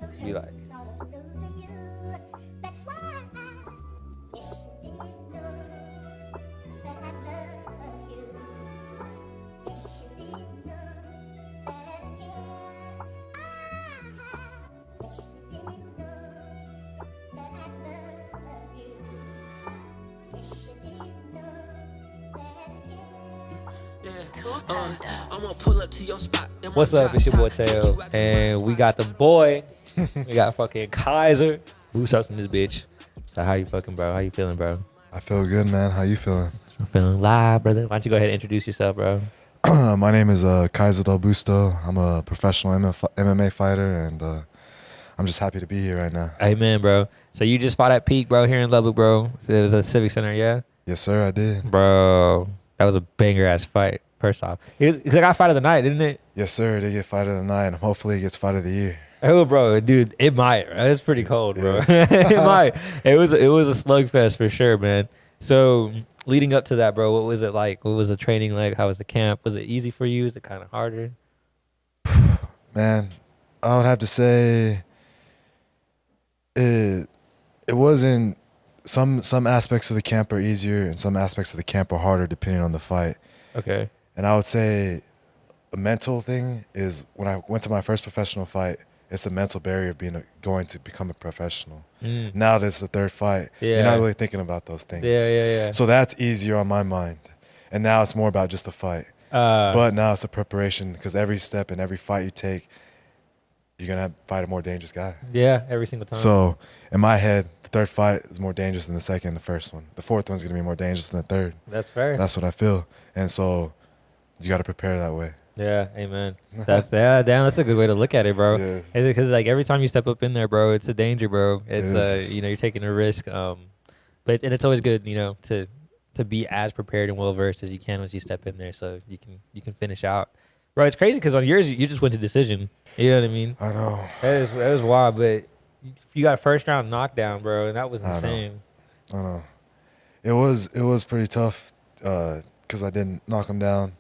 Just be like, I'ma pull up to your spot. what's up? It's your boy Teo, and we got the boy. We got fucking Kyzer Bustos in this bitch. So how you fucking, bro? How you feeling, bro? I feel good, man. How you feeling? I'm feeling live, brother. Why don't you go ahead and introduce yourself, bro? My name is Kyzer Del Busto. I'm a professional MMA fighter, and I'm just happy to be here right now. Amen, bro. So you just fought at Peak, bro, here in Lubbock, bro. So it was a Civic Center, yeah? Yes, sir, I did. Bro, that was a banger-ass fight, first off. It's like I fight of the night, didn't it? Yes, sir. They get fight of the night, and hopefully it gets fight of the year. Oh, bro, dude, it might. It's pretty cold, bro. Yes. It might. It was a slugfest for sure, man. So leading up to that, bro, what was it like? What was the training like? How was the camp? Was it easy for you? Was it kind of harder? Man, I would have to say it wasn't. Some aspects of the camp are easier, and some aspects of the camp are harder depending on the fight. Okay. And I would say a mental thing is when I went to my first professional fight, it's the mental barrier of going to become a professional. Now that it's the third fight, you're not really thinking about those things. Yeah. So that's easier on my mind. And now it's more about just the fight. But now it's the preparation, because every step and every fight you take, you're going to fight a more dangerous guy. Yeah, every single time. So in my head, the third fight is more dangerous than the second and the first one. The fourth one's going to be more dangerous than the third. That's fair. That's what I feel. And so you got to prepare that way. Yeah, amen. That's that's a good way to look at it, bro. Yes. Because like every time you step up in there, bro, it's a danger, bro. It's Yes. you're taking a risk. But it's always good, to be as prepared and well versed as you can once you step in there, so you can finish out. Bro, it's crazy because on yours you just went to decision. You know what I mean? I know. That was wild, but you got a first round knockdown, bro, and that was insane. I know. It was pretty tough because I didn't knock him down,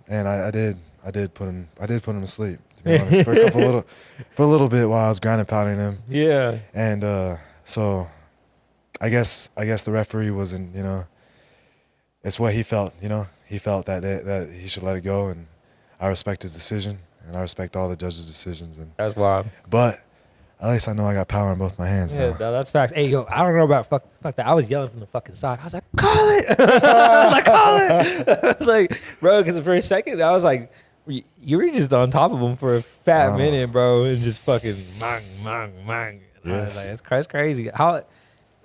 and I did put him to sleep, to be honest, for a little bit while I was grinding pounding him. Yeah. And so I guess the referee wasn't, it's what he felt. He felt that he should let it go, and I respect his decision, and I respect all the judges' decisions. And That's wild. but at least I know I got power in both my hands Yeah, now. no, that's facts. Hey, yo, I don't know about fuck that. I was yelling from the fucking side. I was like, call it. I was like, call it. I was like, bro, because for a second, I was like, you were just on top of him for a fat minute, bro, and just fucking mang. And I was Yes. like, it's crazy. How,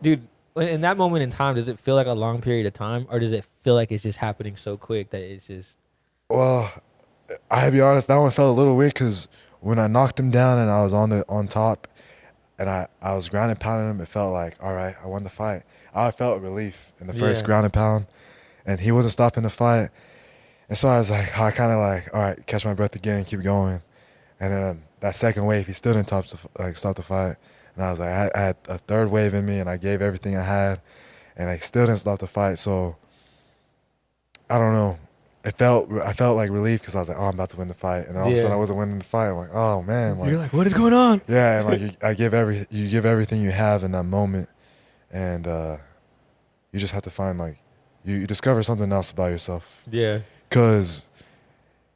dude, in that moment in time, does it feel like a long period of time, or does it feel like it's just happening so quick that it's just... Well, I'll be honest, that one felt a little weird because when I knocked him down and I was on top and I was ground and pounding him, it felt like, all right, I won the fight. I felt relief in the first ground and pound, and he wasn't stopping the fight. And so I was like, I kind of like, all right, catch my breath again and keep going. And then that second wave, he still didn't stop the fight. And I was like, I had a third wave in me, and I gave everything I had, and I still didn't stop the fight. So I don't know. I felt like relief because I was like, oh, I'm about to win the fight, and all of a sudden I wasn't winning the fight. I'm like, oh man, You're like, what is going on? yeah, and like you give everything you have in that moment, and you just have to find like you discover something else about yourself. Yeah. Because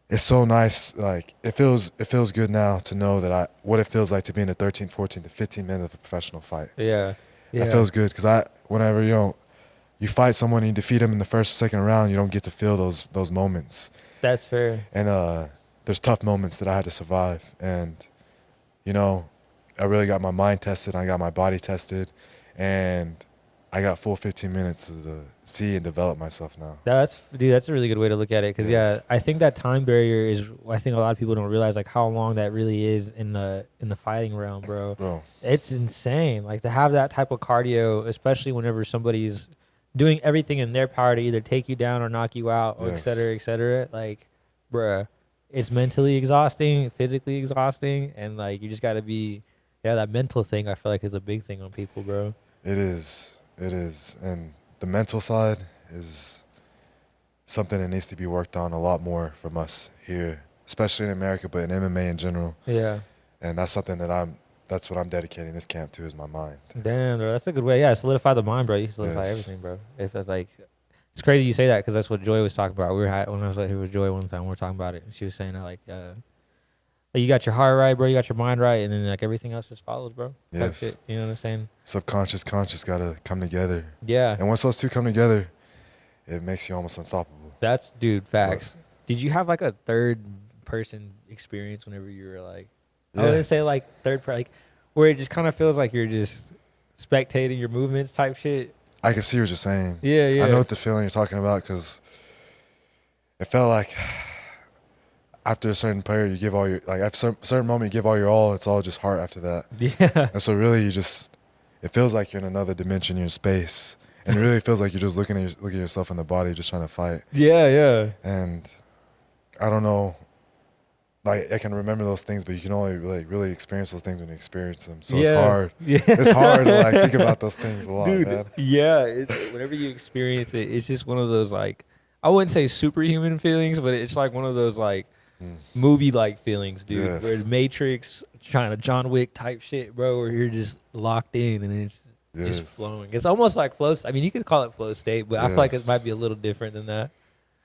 it's so nice. Like it feels good now to know that what it feels like to be in the 13, 14 to 15 minutes of a professional fight. Yeah. That feels good because whenever you fight someone and you defeat them in the first or second round, you don't get to feel those moments. That's fair. And there's tough moments that I had to survive, and I really got my mind tested, I got my body tested, and I got full 15 minutes to see and develop myself now. That's a really good way to look at it. Because I think that time barrier is. I think a lot of people don't realize like how long that really is in the fighting realm, bro. It's insane. Like to have that type of cardio, especially whenever somebody's doing everything in their power to either take you down or knock you out, or et cetera. Like, bruh, it's mentally exhausting, physically exhausting, and like you just got to be. Yeah, that mental thing I feel like is a big thing on people, bro. It is, and the mental side is something that needs to be worked on a lot more from us here, especially in America, but in MMA in general. Yeah. And that's something that's what I'm dedicating this camp to, is my mind. Damn, bro, that's a good way. Yeah, solidify the mind, bro. You solidify everything, bro. If it's like, it's crazy you say that, because that's what Joy was talking about. When I was here with Joy one time, we were talking about it, and she was saying that like you got your heart right, bro. You got your mind right, and then like everything else just follows, bro. Yes. Shit, you know what I'm saying? Subconscious, conscious gotta come together. Yeah. And once those two come together, it makes you almost unstoppable. That's, dude, facts. Did you have like a third person experience whenever you were like, I wouldn't say like like where it just kind of feels like you're just spectating your movements type shit? I can see what you're saying. Yeah, yeah. I know what the feeling you're talking about, because it felt like after a certain player, you give all your, like at a certain moment, you give all your all. It's all just heart after that. Yeah. And so really, it feels like you're in another dimension, you're in space. And it really feels like you're just looking at yourself in the body, just trying to fight. Yeah, yeah. And I don't know, like I can remember those things, but you can only really experience those things when you experience them. So it's hard. Yeah. It's hard to like think about those things a lot, dude, man. Yeah. Whenever you experience it, it's just one of those like, I wouldn't say superhuman feelings, but it's like one of those like movie-like feelings, dude. Yes. Where the Matrix, trying to John Wick type shit, bro, where you're just locked in and it's just flowing. It's almost like flow. I mean, you could call it flow state, but I feel like it might be a little different than that.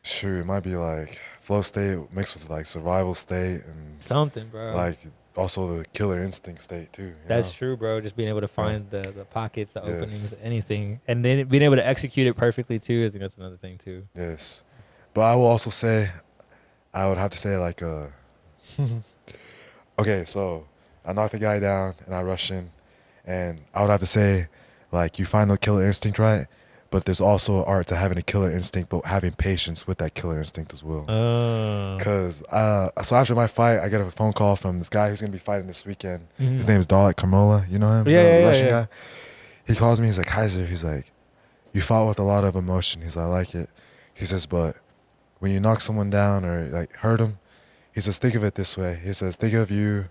Sure, it might be like flow state mixed with like survival state and something, bro. Like also the killer instinct state too. That's true, bro. Just being able to find the pockets, the openings, anything, and then being able to execute it perfectly too. I think that's another thing too. Yes, but I will also say, I would have to say like okay, so I knock the guy down and I rush in, and I would have to say, like, you find the killer instinct right, but there's also art to having a killer instinct, but having patience with that killer instinct as well. Because so after my fight, I get a phone call from this guy who's gonna be fighting this weekend. His name is Dalek Carmola. You know him? Yeah, Russian guy. He calls me. He's like, Kyzer. He's like, you fought with a lot of emotion. He's like, I like it. He says, but when you knock someone down or like hurt him, he says, think of it this way. He says, think of you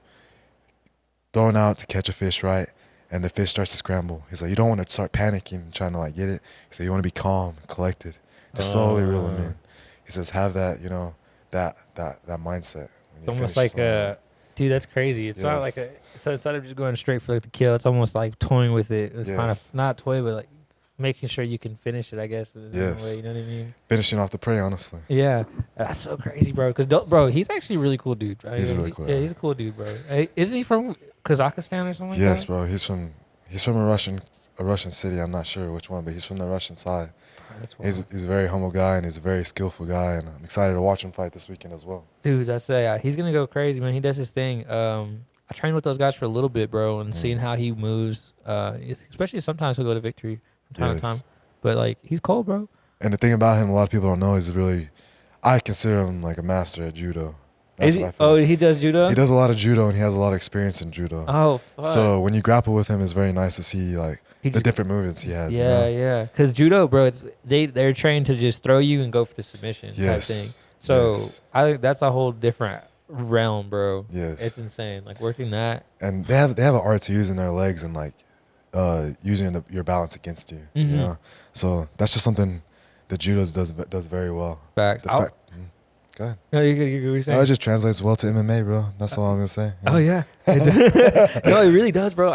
throwing out to catch a fish, right? And the fish starts to scramble. He's like, you don't want to start panicking and trying to like get it. He said, you want to be calm, collected, just slowly reel him in. He says, have that, you know, that mindset. It's almost like dude, that's crazy. It's not like so instead of just going straight for like the kill, it's almost like toying with it. It's kind of not toy, but like making sure you can finish it, I guess. In a way, you know what I mean? Finishing off the prey, honestly. Yeah, that's so crazy, bro. Because bro, he's actually a really cool dude. Right? He's really cool. Yeah, he's a cool dude, bro. Hey, isn't he from Kazakhstan or something like that? Yes, bro. He's from a Russian city. I'm not sure which one, but he's from the Russian side. He's a very humble guy, and he's a very skillful guy, and I'm excited to watch him fight this weekend as well. Dude, that's he's gonna go crazy, man. He does his thing. I trained with those guys for a little bit, bro, and seeing how he moves, especially sometimes he'll go to victory from time to time. But like, he's cold, bro. And the thing about him, a lot of people don't know, is I consider him like a master at judo. That's what I feel. Oh, he does judo? He does a lot of judo, and he has a lot of experience in judo. Oh, fuck. So when you grapple with him, it's very nice to see like the different movements he has. Yeah, you know? Yeah. Because judo, bro, they're trained to just throw you and go for the submission type thing. So I think that's a whole different realm, bro. Yes, it's insane. Like working that, and they have an art to using their legs and like using your balance against you. You know, so that's just something that judo does very well. Facts. Go ahead. No, you're saying. No, it just translates well to MMA, bro. That's all I'm gonna say. Oh yeah. No, it really does, bro.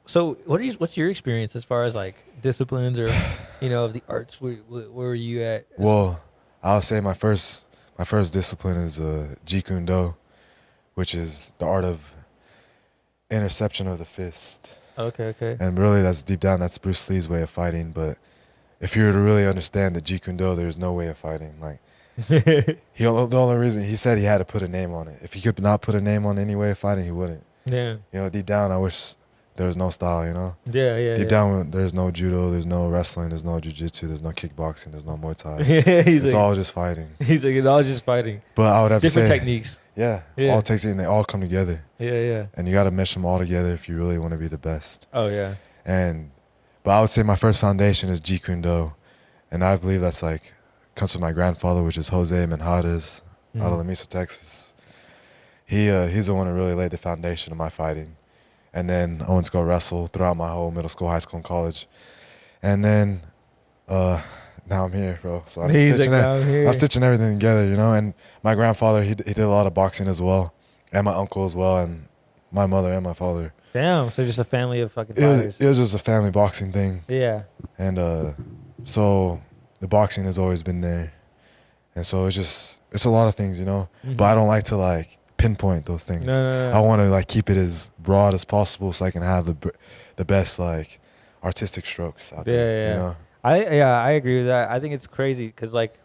So what's your experience as far as like disciplines or of the arts? Where were you at? Well, I'll say my first discipline is Jeet Kune Do, which is the art of interception of the fist. Okay. And really, that's deep down, that's Bruce Lee's way of fighting. But if you were to really understand the Jeet Kune Do, there's no way of fighting. Like, the only reason he said he had to put a name on it. If he could not put a name on any way of fighting, he wouldn't. Yeah. Deep down, I wish there was no style. Yeah. Deep down, there's no judo, there's no wrestling, there's no jiu-jitsu, there's no kickboxing, there's no Muay Thai. It's all just fighting. He's like, it's all just fighting. But I would have to say different techniques. Yeah. All it takes it, and they all come together. Yeah. And you got to mesh them all together if you really want to be the best. Oh yeah. But I would say my first foundation is Jeet Kune Do, and I believe that's like comes from my grandfather, which is Jose Menjarez out of La Mesa, Texas. He's the one who really laid the foundation of my fighting. And then I went to go wrestle throughout my whole middle school, high school, and college. And then now I'm here, bro. So I'm stitching everything together, And my grandfather, he did a lot of boxing as well, and my uncle as well. And my mother and my father. Damn. So just a family of fucking fighters. It was just a family boxing thing. Yeah. And so the boxing has always been there. And so it's a lot of things, you know. Mm-hmm. But I don't like to like pinpoint those things. No. I want to like keep it as broad as possible so I can have the best like artistic strokes out there. Yeah. You know? I agree with that. I think it's crazy because like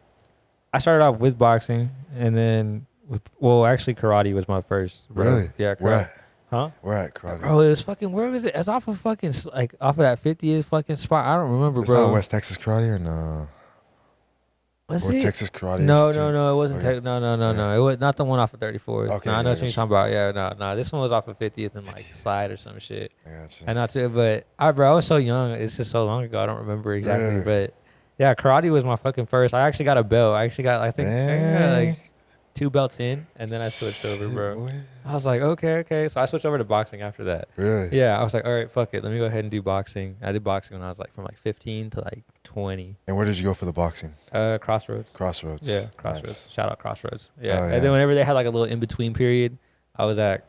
I started off with boxing and then actually karate was my first. Bro. Really? Yeah. Karate. Where at? Huh? Where at karate? Bro, it was fucking. Where was it? It's off of fucking like off of that 50th fucking spot. I don't remember, It's bro. not West Texas karate or no? Was or it? Texas karate? No, Institute? it wasn't. Okay. No. It was not the one off of 34th. Okay, No, I know yeah, what you're talking about. Yeah, no. This one was off of 50th and like Slide or some shit. I gotcha. And not too, but I was so young. It's just so long ago. I don't remember exactly. Really? But yeah, karate was my fucking first. I actually got a belt. I actually got, I think I got like 2 belts in, and then I switched over, bro. Boy. I was like, okay. So I switched over to boxing after that. Really? Yeah, I was like, all right, fuck it. Let me go ahead and do boxing. I did boxing when I was like from like 15 to like 20. And where did you go for the boxing? Crossroads. Crossroads. Yeah, Crossroads. Nice. Shout out Crossroads. Yeah. Oh, yeah. And then whenever they had like a little in between period, I was at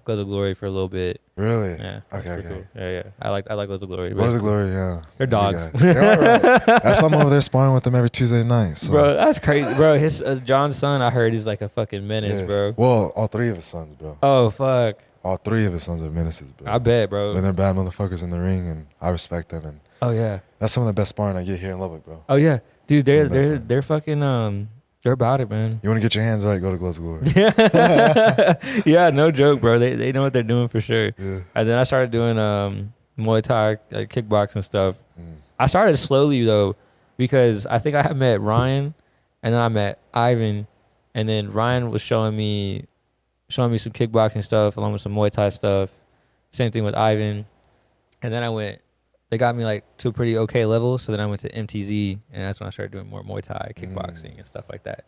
Glows of Glory for a little bit. Really? Yeah. Okay. Cool. Yeah. I like Glows of Glory. Glows of Glory, yeah. They're dogs. Yeah, right. That's why I'm over there sparring with them every Tuesday night. So. Bro, that's crazy. Bro, his John's son, I heard, is like a fucking menace, Yes. bro. Well, all 3 of his sons, bro. Oh, fuck. All 3 of his sons are menaces, bro. I bet, bro. And they're bad motherfuckers in the ring, and I respect them. And Oh, yeah. that's some of the best sparring I get here in Lubbock, bro. Oh, yeah. Dude, Some of the best, man. they're fucking, they're about it, man. You want to get your hands right, go to Glows of Glory. Yeah, no joke, bro. They know what they're doing for sure. Yeah. And then I started doing Muay Thai, like kickboxing stuff. Mm. I started slowly though, because I think I had met Ryan, and then I met Ivan, and then Ryan was showing me some kickboxing stuff along with some Muay Thai stuff. Same thing with Ivan, and then they got me like to a pretty okay level. So then I went to MTZ, and that's when I started doing more Muay Thai, kickboxing, and stuff like that.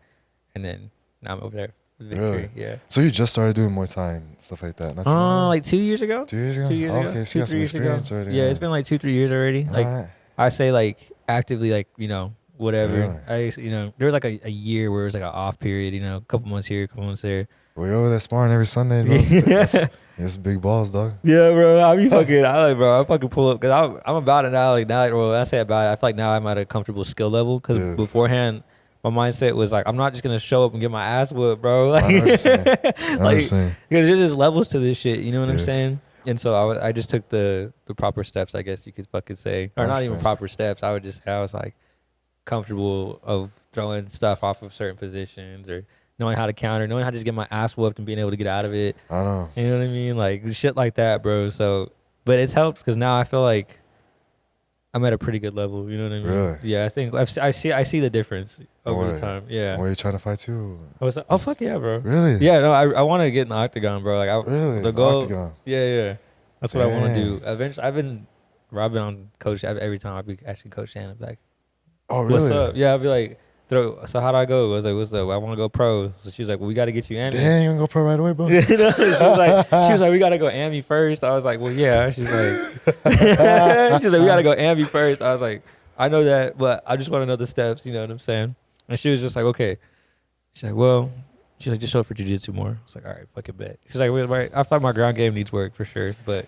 And then now I'm over there. With Victory. Really? Yeah. So you just started doing Muay Thai and stuff like that? Not too long? Like 2 years ago. 2 years ago? 2 years ago. Okay, so you got some 2-3 years ago. experience already. Yeah, it's been like 2-3 years already. Like Alright. I say, like actively, like whatever. Really? There was like a year where it was like an off period. A couple months here, a couple months there. Well, you're over there sparring every Sunday, bro. It's big balls, dog. Yeah, bro. I fucking pull up because I'm about it now. Like now, well, when I say about it, I feel like now I'm at a comfortable skill level because Yes. beforehand, my mindset was like, I'm not just gonna show up and get my ass whooped, bro. Like, I know what you're saying. because there's just levels to this shit. You know what I'm Yes. saying? And so I just took the proper steps, I guess you could fucking say, or not even Understand. proper steps. I was like comfortable of throwing stuff off of certain positions or knowing how to counter, knowing how to just get my ass whooped and being able to get out of it. I know. You know what I mean? Like shit like that, bro. So, but it's helped because now I feel like I'm at a pretty good level. You know what I mean? Really? Yeah, I think I see the difference over the Word. time. Yeah. Where you trying to fight to? I was like, oh fuck yeah, bro. Really? Yeah, no, I want to get in the octagon, bro. Like Really? the goal. Octagon. Yeah. That's what I want to Damn. do. Eventually, I've been on coach every time I'd be actually Coach Shannon. I'd be like, Oh, really? what's up? Yeah, I'd be like, so how do I go? I was like, what's up? I want to go pro. So she was like, well, we got to get you Amy. Damn, you gonna go pro right away, bro? You know, she was like, we got to go Amy first. I was like, well, yeah. She's like, we got to go Amy first. I was like, I know that, but I just want to know the steps. You know what I'm saying? And she was just like, okay. She's like, well, just show up for jiu-jitsu more. I was like, all right, fucking bet. She's like, I thought my ground game needs work for sure, but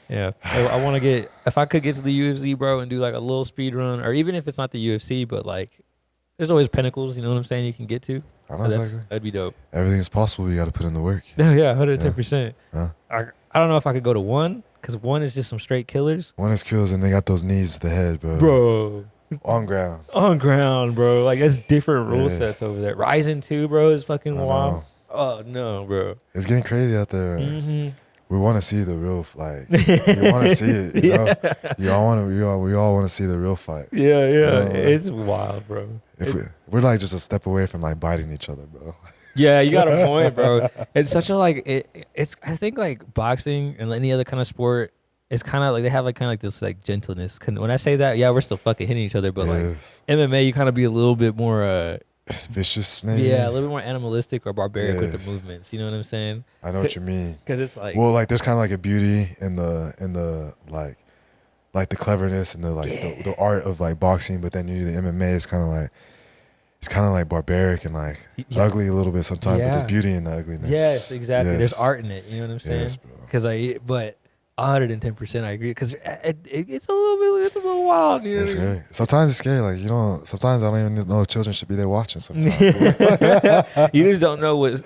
yeah, I want to get, if I could get to the UFC, bro, and do like a little speed run, or even if it's not the UFC, but like, there's always pinnacles, you know what I'm saying, you can get to. I know exactly. That'd be dope. Everything is possible. You got to put in the work. Yeah, 110%. Yeah. I don't know if I could go to one, because one is just some straight killers. One is kills, and they got those knees to the head, bro. Bro. On ground. On ground, bro. Like, that's different rule Yes. sets over there. Rising 2, bro, is fucking I wild. know. Oh, no, bro. It's getting crazy out there. Mm-hmm. We want to see the real, like, we want to see it, you know? We all want to see the real fight. Yeah. You know, like, It's wild, bro. We're like just a step away from like biting each other, bro. Yeah, you got a point, bro. It's such a it's I think like boxing and any other kind of sport, it's kind of like they have like kind of like this like gentleness. When I say that, yeah, we're still fucking hitting each other, but Yes. like MMA, you kind of be a little bit more It's vicious, maybe. yeah, a little bit more animalistic or barbaric with Yes. the movements. You know what I'm saying? I know what you mean. Because it's like Well, like there's kind of like a beauty in the like the cleverness and the like the art of like boxing, but then you do the MMA, it's kind of like he's kind of like barbaric and like ugly a little bit sometimes, but there's beauty in the ugliness. Yes, exactly. Yes. There's art in it. You know what I'm saying? Yes, bro. Because but 110% I agree. Because it's a little wild. You know It's what I mean? scary. Sometimes it's scary. Like, you know, sometimes I don't even know children should be there watching sometimes. You just don't know what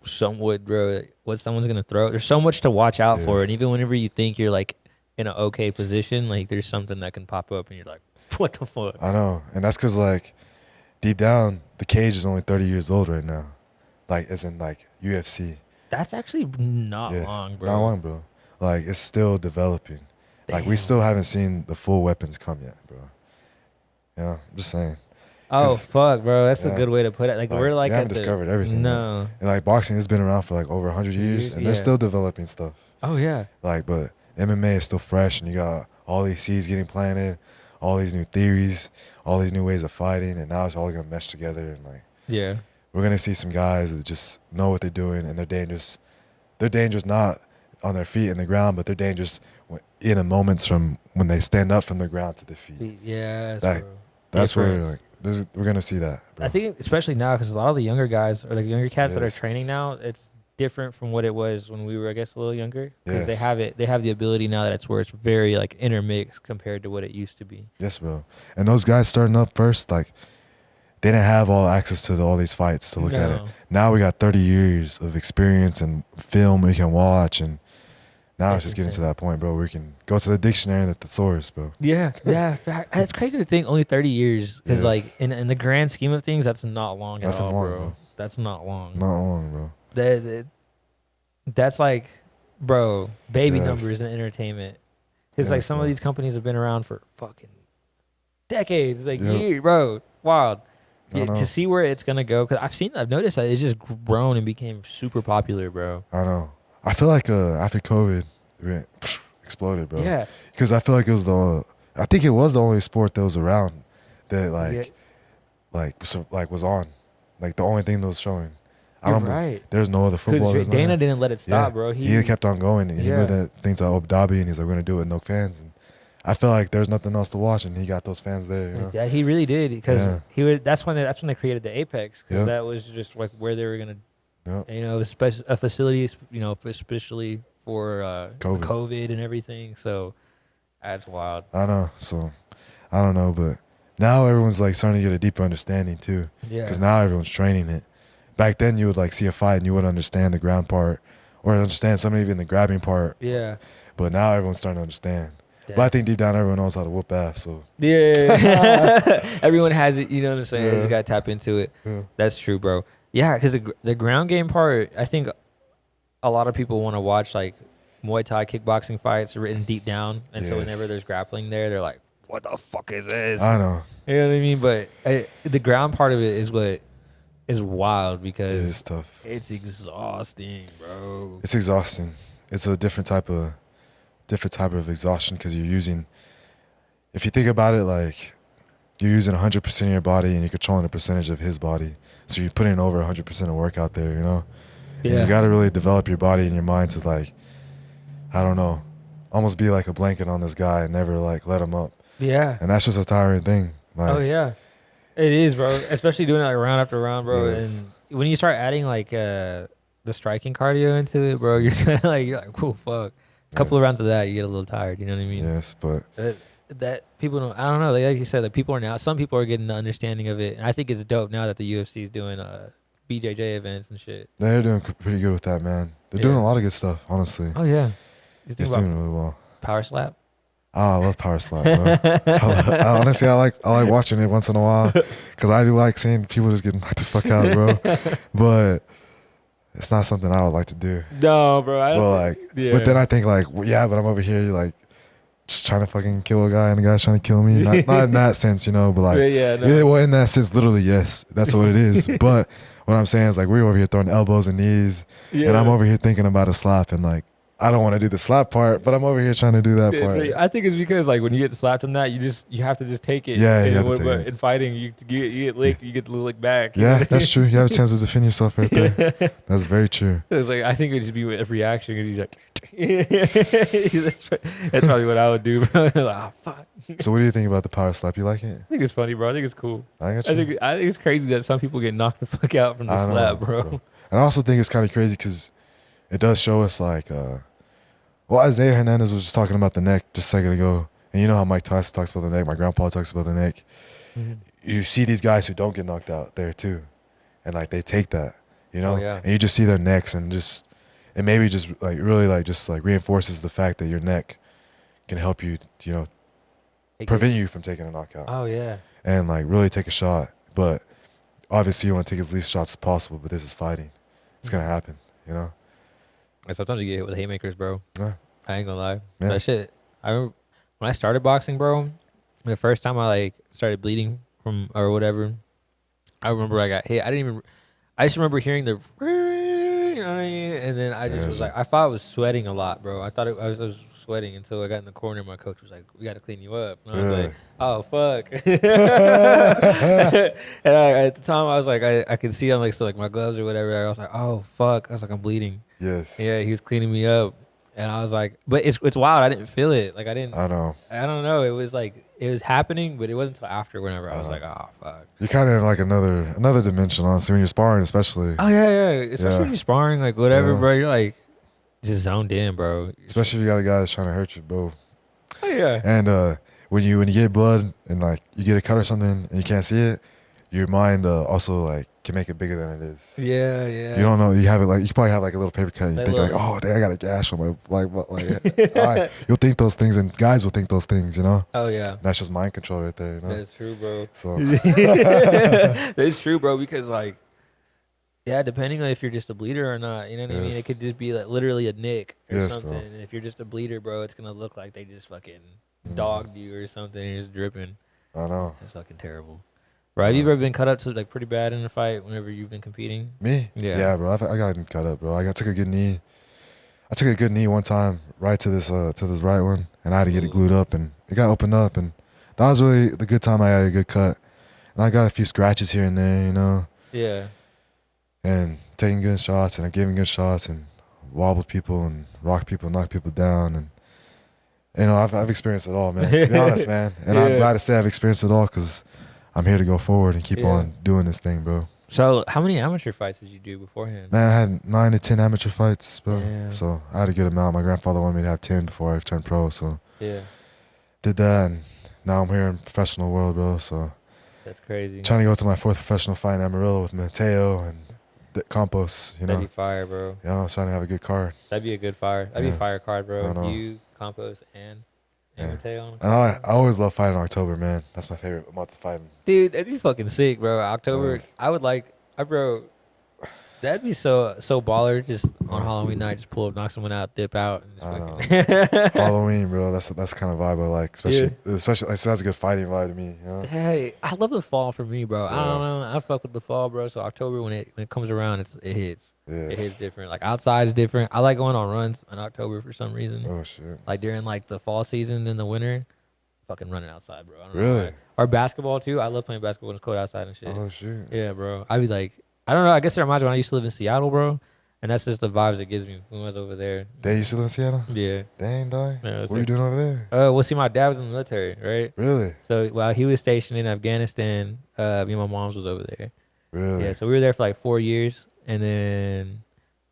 someone's gonna throw. There's so much to watch out for, and even whenever you think you're like in an okay position, like there's something that can pop up, and you're like, what the fuck? I know, and that's because like deep down, the cage is only 30 years old right now, like as in like UFC. That's actually not long, bro. Not long, bro. Like it's still developing. Damn. Like we still haven't seen the full weapons come yet, bro. You know, I'm just saying. Oh fuck, bro, that's a good way to put it. Like we're like we haven't discovered everything. No, and like boxing has been around for like over 100 years, and they're still developing stuff. Oh yeah. Like, but MMA is still fresh, and you got all these seeds getting planted, all these new theories, all these new ways of fighting, and now it's all gonna mesh together. And like, we're gonna see some guys that just know what they're doing, and they're dangerous. They're dangerous not on their feet in the ground, but they're dangerous in the moments from when they stand up from the ground to their feet. Yeah, that's where like we're gonna see that, bro. I think especially now because a lot of the younger guys or the younger cats that are training now, it's different from what it was when we were, I guess, a little younger. Because they have the ability now that it's where it's very like intermixed compared to what it used to be. Yes, bro. And those guys starting up first, like they didn't have all access to all these fights to look at it. Now we got 30 years of experience and film we can watch, and now it's just getting to that point, bro, where we can go to the dictionary and the thesaurus, bro. Yeah. It's crazy to think only 30 years because, like, in the grand scheme of things, that's not long at all, bro. That's not long. Not long, bro. That's like, bro, baby numbers in entertainment. Because, like, some of these companies have been around for fucking decades. Like, years, bro. Wild. To see where it's going to go. Because I've noticed that it's just grown and became super popular, bro. I know. I feel like after COVID, it exploded, bro. Yeah. Because I feel like I think it was the only sport that was around that was on, like the only thing that was showing. There's no other football. Dana didn't let it stop, bro. He kept on going, and he moved that thing to Abu Dhabi, and he's like, we're gonna do it with no fans. And I feel like there's nothing else to watch, and he got those fans there. You know? Yeah, he really did because that's when they created the Apex because that was just like where they were gonna. Yep. And, you know, a facility, you know, especially for COVID and everything. So that's wild. I know. So I don't know, but now everyone's like starting to get a deeper understanding too. Yeah. Because now everyone's training it. Back then, you would like see a fight and you wouldn't understand the ground part or understand somebody even the grabbing part. Yeah. But now everyone's starting to understand. Damn. But I think deep down, everyone knows how to whoop ass. So yeah, everyone has it. You know what I'm saying? You just gotta tap into it. Yeah. That's true, bro. Yeah, because the ground game part, I think a lot of people want to watch like Muay Thai kickboxing fights written deep down. And so whenever there's grappling there, they're like, what the fuck is this? I know. You know what I mean? But the ground part of it is what is wild because it is tough. It's exhausting, bro. It's exhausting. It's a different type of exhaustion because you're using, if you think about it, like you're using 100% of your body and you're controlling a percentage of his body. So you're putting over 100% of work out there, you know? Yeah. And you got to really develop your body and your mind to like, I don't know, almost be like a blanket on this guy and never like let him up. Yeah. And that's just a tiring thing. Like, oh, yeah. It is, bro. Especially doing it like round after round, bro. Yes. And when you start adding like the striking cardio into it, bro, you're kind of like, cool, fuck. A couple of rounds of that, you get a little tired. You know what I mean? Yes, but that people don't. I don't know. Like you said, like some people are getting the understanding of it, and I think it's dope now that the UFC is doing BJJ events and shit. They're doing pretty good with that, man. They're doing a lot of good stuff, honestly. Oh yeah, it's doing really well. Power slap. Oh, I love power slap, bro. Honestly, I like watching it once in a while because I do like seeing people just getting knocked the fuck out, bro. But it's not something I would like to do. No, bro. But then I think like, but I'm over here like just trying to fucking kill a guy and the guy's trying to kill me. Not in that sense, you know, but like, well, in that sense, literally, yes, that's what it is. But what I'm saying is like, we're over here throwing elbows and knees, and I'm over here thinking about a slap, and like, I don't want to do the slap part, but I'm over here trying to do that part. I think it's because like when you get slapped on that, you have to just take it. Yeah, you have to take it. In fighting, you get licked, you get the lick back. Yeah, that's true. You have a chance to defend yourself right there. That's very true. It's like I think it would just be with every action, and he's like, That's probably what I would do, bro. Like, oh, fuck. So what do you think about the power slap? You like it? I think it's funny, bro. I think it's cool. I got you. I think it's crazy that some people get knocked the fuck out from the I know, slap, bro. And I also think it's kind of crazy because it does show us like, well, Isaiah Hernandez was just talking about the neck just a second ago. And you know how Mike Tyson talks about the neck, my grandpa talks about the neck. Mm-hmm. You see these guys who don't get knocked out there too. And like they take that, you know? Oh, yeah. And you just see their necks and just, it maybe just like really like just like reinforces the fact that your neck can help you, you know, prevent you from taking a knockout. Oh, yeah. And like really take a shot. But obviously you want to take as least shots as possible, but this is fighting. It's going to happen, you know? And sometimes you get hit with haymakers, bro. Yeah. I ain't gonna lie. Yeah. That shit, I remember when I started boxing, bro, the first time I like started bleeding from or whatever, I remember I got hit. I just remember hearing the, you know what I mean? And then I just was like, I thought I was sweating a lot, bro. I thought I was sweating until I got in the corner. My coach was like, we got to clean you up. And I was like, oh, fuck. And at the time, I was like, I could see on like, so like my gloves or whatever. I was like, oh, fuck. I was like, I'm bleeding. Yes. Yeah, he was cleaning me up. And I was like, but it's wild. I didn't feel it. Like, I know. I don't know. It was like, it was happening, but it wasn't until after whenever I was like, oh, fuck. You're kind of in like another dimension, honestly, when you're sparring, especially. Oh, yeah. Especially when you're sparring, like, whatever, bro. You're like, just zoned in, bro. Especially if you got a guy that's trying to hurt you, bro. Oh, yeah. And when you get blood and like you get a cut or something and you can't see it, your mind also like can make it bigger than it is. Yeah. You don't know. You have it like, you probably have like a little paper cut and you think like, oh, dang, I got a gash on my, you'll think those things and guys will think those things, you know? Oh, yeah. That's just mind control right there, you know? That's true, bro. So. That's true, bro, because like, yeah, depending on if you're just a bleeder or not, you know what I mean? It could just be like literally a nick or something. Bro. And if you're just a bleeder, bro, it's going to look like they just fucking dogged you or something and you're just dripping. I know. That's fucking terrible. Bro, have you ever been cut up to like pretty bad in a fight whenever you've been competing? Me? Yeah, bro. I got cut up, bro. I took a good knee. I took a good knee one time right to this right one, and I had to get it glued up, and it got opened up, and that was really the good time I had a good cut. And I got a few scratches here and there, you know? Yeah. And taking good shots, and giving good shots, and wobbled people, and rocked people, knocked people down, and you know, I've experienced it all, man. To be honest, man. And I'm glad to say I've experienced it all because I'm here to go forward and keep on doing this thing, bro. So how many amateur fights did you do beforehand? Man, I had 9 to 10 amateur fights, bro. Damn. So I had a good amount. My grandfather wanted me to have 10 before I turned pro, so did that, and now I'm here in the professional world, bro. So that's crazy. Trying to go to my 4th professional fight in Amarillo with Mateo and Campos, you know. That'd be fire, bro. Yeah, I was trying to have a good card. That'd be a good fire. That'd be a fire card, bro. You, Campos, and Mateo. And I always love fighting in October, man. That's my favorite month to fight. Dude, that'd be fucking sick, bro. October, I would like, bro, that'd be so baller. Just on Halloween night, just pull up, knock someone out, dip out. And just Halloween, bro. That's the kind of vibe I like. Especially like, so that's a good fighting vibe to me. You know? Hey, I love the fall for me, bro. I don't know. I fuck with the fall, bro. So October when it comes around, it hits. Yes. It hits different. Like outside is different. I like going on runs in October for some reason. Oh shit! Like during like the fall season in the winter, fucking running outside, bro. I don't really? know. Or basketball too. I love playing basketball when it's cold outside and shit. Oh shit! Yeah, bro. I'd be like, I don't know. I guess it reminds me when I used to live in Seattle, bro. And that's just the vibes it gives me when I was over there. They used to live in Seattle? Yeah. Dang, dog. Yeah, what are you doing over there? Well, see, my dad was in the military, right? Really? So while he was stationed in Afghanistan, me and my mom's was over there. Really? Yeah, so we were there for like 4 years. And then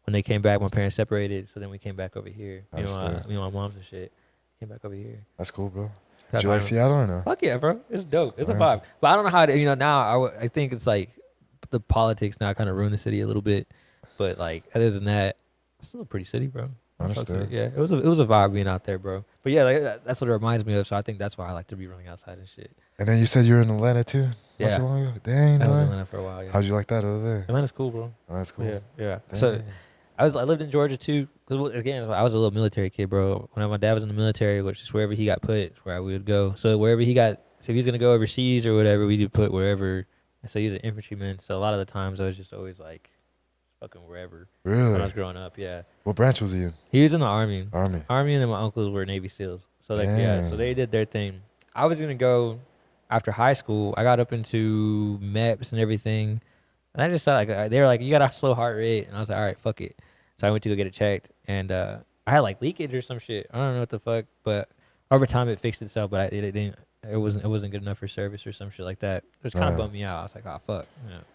when they came back, my parents separated. So then we came back over here. Me and my mom's and shit. Came back over here. That's cool, bro. Did you like Seattle or no? Fuck yeah, bro. It's dope. It's a vibe. But I don't know how to, now I think it's like the politics now kind of ruin the city a little bit. But like other than that, it's still a pretty city, bro. I understand. Yeah, it was a vibe being out there, bro. But yeah, like, that's what it reminds me of. So I think that's why I like to be running outside and shit. And then you said you were in Atlanta too? Yeah. Not too long ago? Dang, I was in Atlanta for a while, yeah. How'd you like that over there? Atlanta's cool, bro. Oh, that's cool. Yeah. Dang. So I lived in Georgia too. Cause again, I was a little military kid, bro. When my dad was in the military, which is wherever he got put, where we would go. So wherever he got, so if he was gonna go overseas or whatever, we would put wherever. So he's an infantryman. So a lot of the times I was just always like, fucking wherever. Really? When I was growing up, yeah. What branch was he in? He was in the Army. Army, and then my uncles were Navy SEALs. So like, so they did their thing. I was gonna go after high school. I got up into MEPS and everything, and I just thought like they were like, you got a slow heart rate, and I was like, all right, fuck it. So I went to go get it checked, and I I had like leakage or some shit. I don't know what the fuck, but over time it fixed itself. But it didn't. It wasn't good enough for service or some shit like that. It was kind of bummed me out. I was like, oh fuck.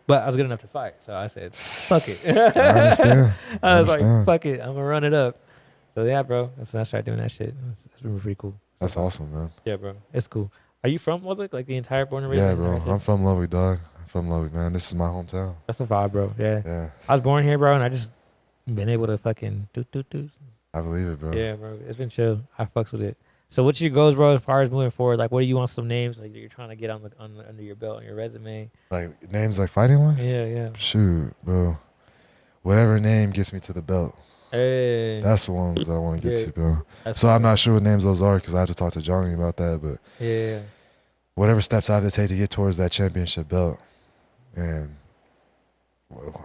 But I was good enough to fight, so I said, fuck it. I understand. I was like, fuck it. I'm gonna run it up. So yeah, bro. So I started doing that shit. It's been pretty cool. That's awesome, man. Yeah, bro. It's cool. Are you from Lubbock? Like the entire born and raised? Yeah, bro. I'm from Lubbock, dog. I'm from Lubbock, man. This is my hometown. That's a vibe, bro. Yeah. Yeah. I was born here, bro, and I just been able to fucking do. I believe it, bro. Yeah, bro. It's been chill. I fucks with it. So what's your goals, bro, as far as moving forward? Like, what do you want some names like you're trying to get under your belt on your resume? Like names like fighting ones? Yeah. Shoot, bro. Whatever name gets me to the belt. Hey. That's the ones that I want to get to, bro. That's so cool. I'm not sure what names those are because I have to talk to Johnny about that. But yeah. Whatever steps I have to take to get towards that championship belt, and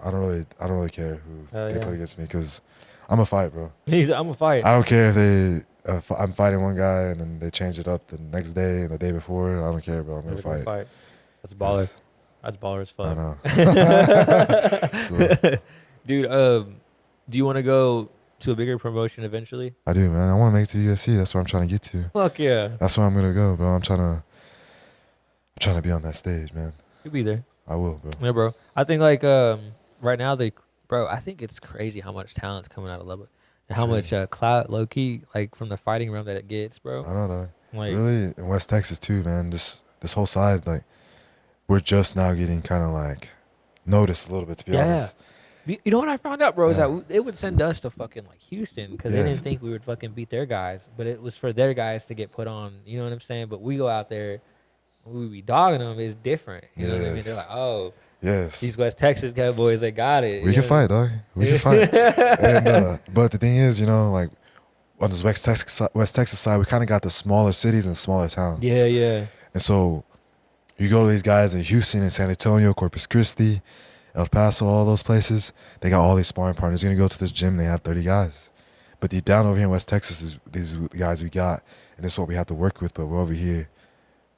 I don't really care who they put against me because I'm a fight, bro. I'm a fight. I don't care if I'm fighting one guy and then they change it up the next day and the day before. I don't care, bro. I'm gonna fight. That's baller. That's baller as fuck. I know. Dude, do you want to go to a bigger promotion eventually? I do, man. I want to make it to UFC. That's what I'm trying to get to. Fuck yeah. That's where I'm gonna go, bro. I'm trying to be on that stage, man. You'll be there. I will, bro. Yeah, bro. I think like right now I think it's crazy how much talent's coming out of Lubbock and how much clout, low key, like from the fighting realm that it gets, bro. I know that. Like, really, in West Texas too, man. This whole side, like, we're just now getting kind of like noticed a little bit, to be honest. You know what I found out, bro, is that they would send us to fucking like Houston because they didn't think we would fucking beat their guys, but it was for their guys to get put on. You know what I'm saying? But we go out there, we be dogging them. It's different. You know what I mean? They're like, oh. Yes. These West Texas Cowboys, they got it. We can fight, dog. We can fight. And, but the thing is, like on this West Texas side, we kind of got the smaller cities and smaller towns. Yeah. And so you go to these guys in Houston and San Antonio, Corpus Christi, El Paso, all those places. They got all these sparring partners. You're going to go to this gym, they have 30 guys. But deep down over here in West Texas is these guys we got, and this is what we have to work with. But we're over here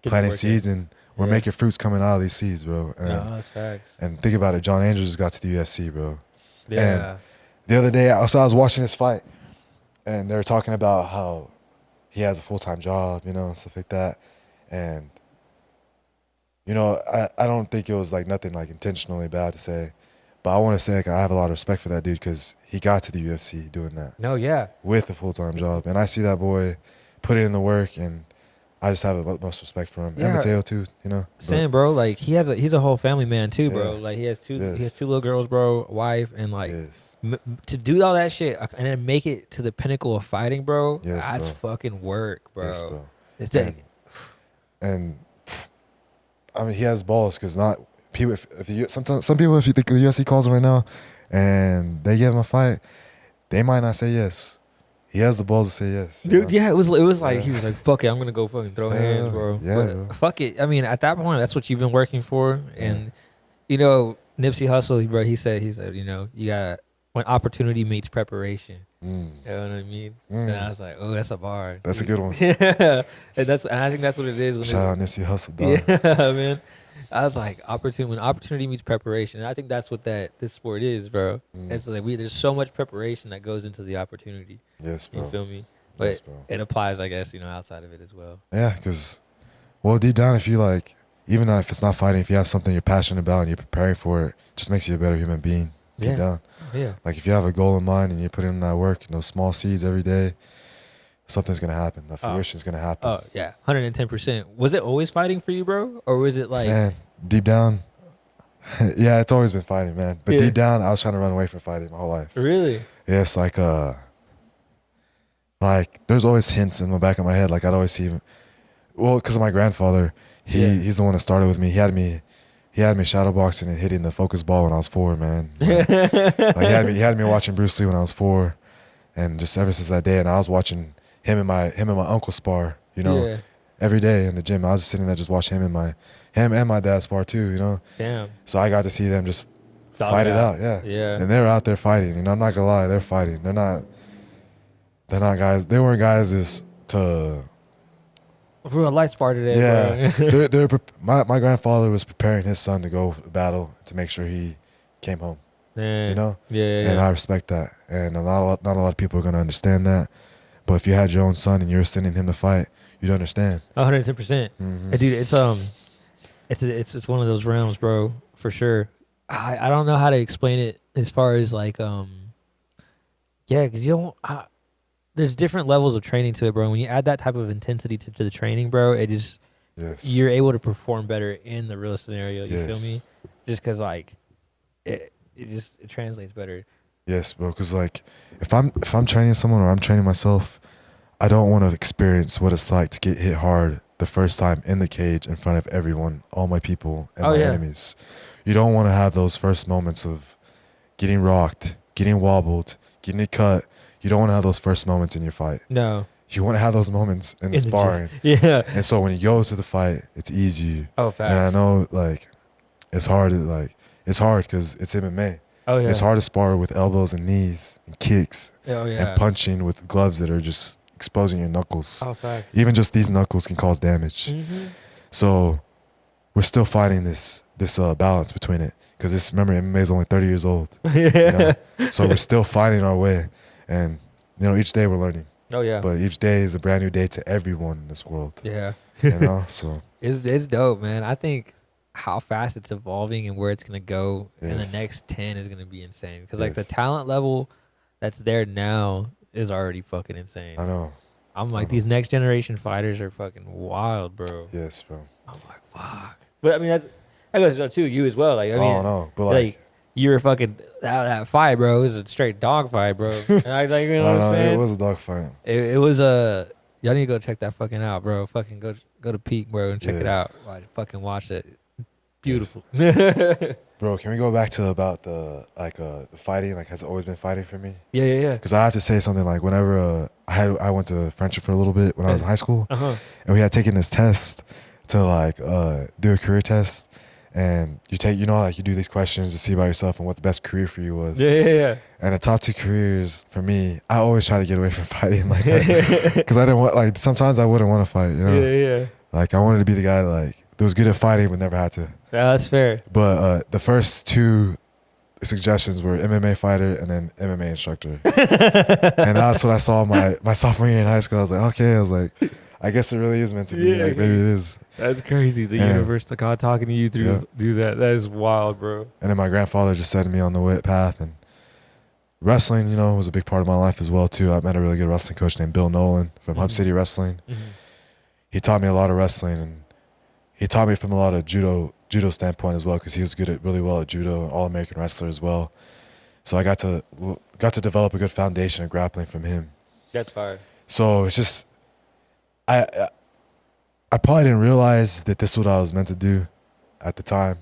planting seeds and we're making fruits coming out of these seeds, bro. And, that's facts. And think about it. John Angel just got to the UFC, bro. Yeah. And the other day, I was watching this fight, and they were talking about how he has a full-time job, and stuff like that. And, I don't think it was like nothing like intentionally bad to say, but I want to say like I have a lot of respect for that dude because he got to the UFC doing that. No, yeah. With a full-time job. And I see that boy put in the work, and I just have the most respect for him. And Mateo too, Same, bro. Like he's a whole family man too, bro. Like he has two little girls, bro, a wife, and like to do all that shit and then make it to the pinnacle of fighting, bro. That's fucking work, bro. Yes, bro. It's and I mean he has balls because not people. Some people, if you think the UFC calls him right now, and they give him a fight, they might not say yes. He has the balls to say yes. Dude, it was like he was like, fuck it, I'm gonna go fucking throw hands, bro. Yeah, bro. Fuck it. I mean, at that point, that's what you've been working for. And Nipsey Hussle, bro, he said, you got when opportunity meets preparation. You know what I mean? And I was like, oh, that's a bar. That's a good one. Yeah. And I think that's what it is. Shout out Nipsey Hussle, dog. Yeah, man. I was like, when opportunity meets preparation. And I think that's what this sport is, bro. It's like there's so much preparation that goes into the opportunity. Yes, bro. You feel me? But yes, bro. It applies, I guess, outside of it as well. Yeah, because, deep down, if you like, even if it's not fighting, if you have something you're passionate about and you're preparing for it, it just makes you a better human being. Deep down. Yeah. Like if you have a goal in mind and you put in that work, those small seeds every day, something's gonna happen. The fruition's gonna happen. Oh yeah, 110%. Was it always fighting for you, bro, or was it like? Man, deep down, yeah, it's always been fighting, man. But deep down, I was trying to run away from fighting my whole life. Really? Yeah, it's like there's always hints in the back of my head. Like I'd always see him. Well, because of my grandfather, he's the one that started with me. He had me shadowboxing and hitting the focus ball when I was 4, man. Like he had me watching Bruce Lee when I was 4, and just ever since that day, and I was watching him and my uncle spar, every day in the gym. I was just sitting there just watching him and my dad spar too, Damn. So I got to see them just fight it out, yeah. And they were out there fighting, I'm not gonna lie, they're fighting. They're not guys. They weren't guys just to. We're a light spar today. Yeah, bro. My grandfather was preparing his son to go battle to make sure he came home. Man. You know? Yeah. And I respect that. And not a lot of people are gonna understand that. But if you had your own son and you're sending him to fight, you'd understand. 110%. Mm-hmm. Dude, it's one of those realms, bro, for sure. I don't know how to explain it as far as like yeah, because you don't. There's different levels of training to it, bro. When you add that type of intensity to the training, bro, it just you're able to perform better in the real scenario. You feel me? Just because like it translates better. Yes, bro. Because like if I'm training someone or I'm training myself, I don't want to experience what it's like to get hit hard the first time in the cage in front of everyone, all my people and my enemies. You don't want to have those first moments of getting rocked, getting wobbled, getting it cut. You don't want to have those first moments in your fight. No. You want to have those moments in the sparring. Yeah. And so when you go to the fight, it's easy. Oh, facts. And I know like it's hard because it's MMA. Oh yeah. It's hard to spar with elbows and knees and kicks and punching with gloves that are just exposing your knuckles. Oh, facts. Even just these knuckles can cause damage. Mm-hmm. So we're still fighting this balance between it because remember MMA is only 30 years old. Yeah. So we're still finding our way, and each day we're learning. Oh yeah. But each day is a brand new day to everyone in this world. Yeah. So it's dope, man. I think how fast it's evolving and where it's gonna go in the next 10 is gonna be insane. Because like the talent level that's there now is already fucking insane. I know. I'm like these next generation fighters are fucking wild, bro. Yes, bro. I'm like fuck. But I mean that goes to you as well. Like I mean, no, but like you were fucking that fight, bro. It was a straight dog fight, bro. And I like you know what I'm saying? It was a dog fight. It was a y'all need to go check that fucking out, bro. Fucking go to Peak, bro, and check it out. Like, fucking watch it. Beautiful. Yes. Bro, can we go back to about the fighting? Like, has it always been fighting for me? Yeah. Because I have to say something. Like, whenever I went to Friendship for a little bit when I was in high school, and we had taken this test to like do a career test, and you do these questions to see about yourself and what the best career for you was. Yeah. And the top 2 careers for me, I always try to get away from fighting, like, because I didn't want, like, sometimes I wouldn't want to fight, Yeah. Like, I wanted to be the guy that was good at fighting but never had to. Yeah, that's fair. But the first 2 suggestions were MMA fighter and then MMA instructor. And that's what I saw my sophomore year in high school. I was like, okay. I guess it really is meant to be. Like, maybe it is. That's crazy. The universe, the God talking to you through do that. That is wild, bro. And then my grandfather just set me on the path. And wrestling, was a big part of my life as well, too. I met a really good wrestling coach named Bill Nolan from Hub City Wrestling. Mm-hmm. He taught me a lot of wrestling, and he taught me from a lot of judo standpoint as well, because he was really well at judo, and all-American wrestler as well. So I got to develop a good foundation of grappling from him. That's fire. So it's just, I probably didn't realize that this is what I was meant to do at the time,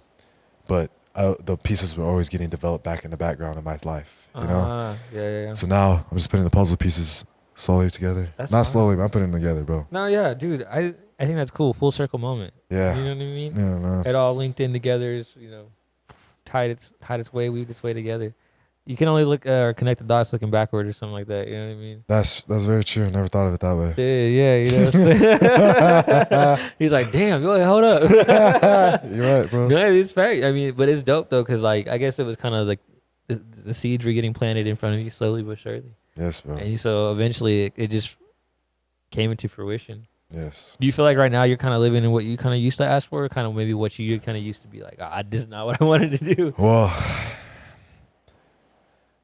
but the pieces were always getting developed back in the background of my life, Yeah. So now I'm just putting the puzzle pieces slowly together. Not slowly, but I'm putting them together, bro. No, yeah, dude. I think that's cool. Full circle moment. Yeah. You know what I mean? Yeah, man. It all linked in together. Is tied its way, weaved its way together. You can only look or connect the dots looking backward or something like that. You know what I mean? That's very true. Never thought of it that way. Yeah. You know what I'm saying? He's like, damn, hold up. You're right, bro. No, it's fact. I mean, but it's dope though, because like I guess it was kind of like the seeds were getting planted in front of you slowly but surely. Yes, bro. And so eventually it just came into fruition. Yes. Do you feel like right now you're kind of living in what you kind of used to ask for, kind of maybe what you kind of used to be like, this is not what I wanted to do? Well,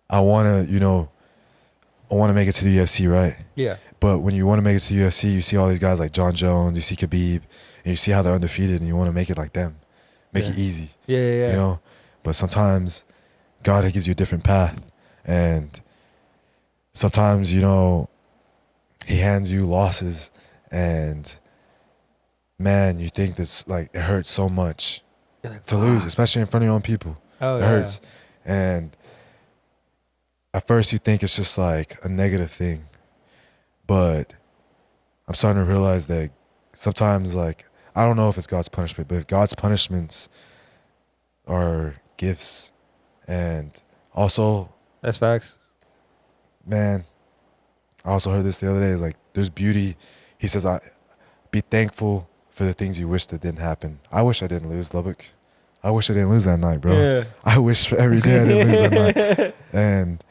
I want to make it to the UFC, right? Yeah. But when you want to make it to the UFC, you see all these guys like John Jones, you see Khabib, and you see how they're undefeated, and you want to make it like them. Make it easy. Yeah. But sometimes God gives you a different path. And sometimes, He hands you losses, and man, you think this, like, it hurts so much to lose, especially in front of your own people. It hurts. And at first you think it's just like a negative thing, but I'm starting to realize that sometimes, like, I don't know if it's God's punishment, but God's punishments are gifts. And also, that's facts. Man, I also heard this the other day, like, there's beauty. He says, be thankful for the things you wish that didn't happen. I wish I didn't lose Lubbock. I wish I didn't lose that night, bro. Yeah. I wish every day I didn't lose that night. And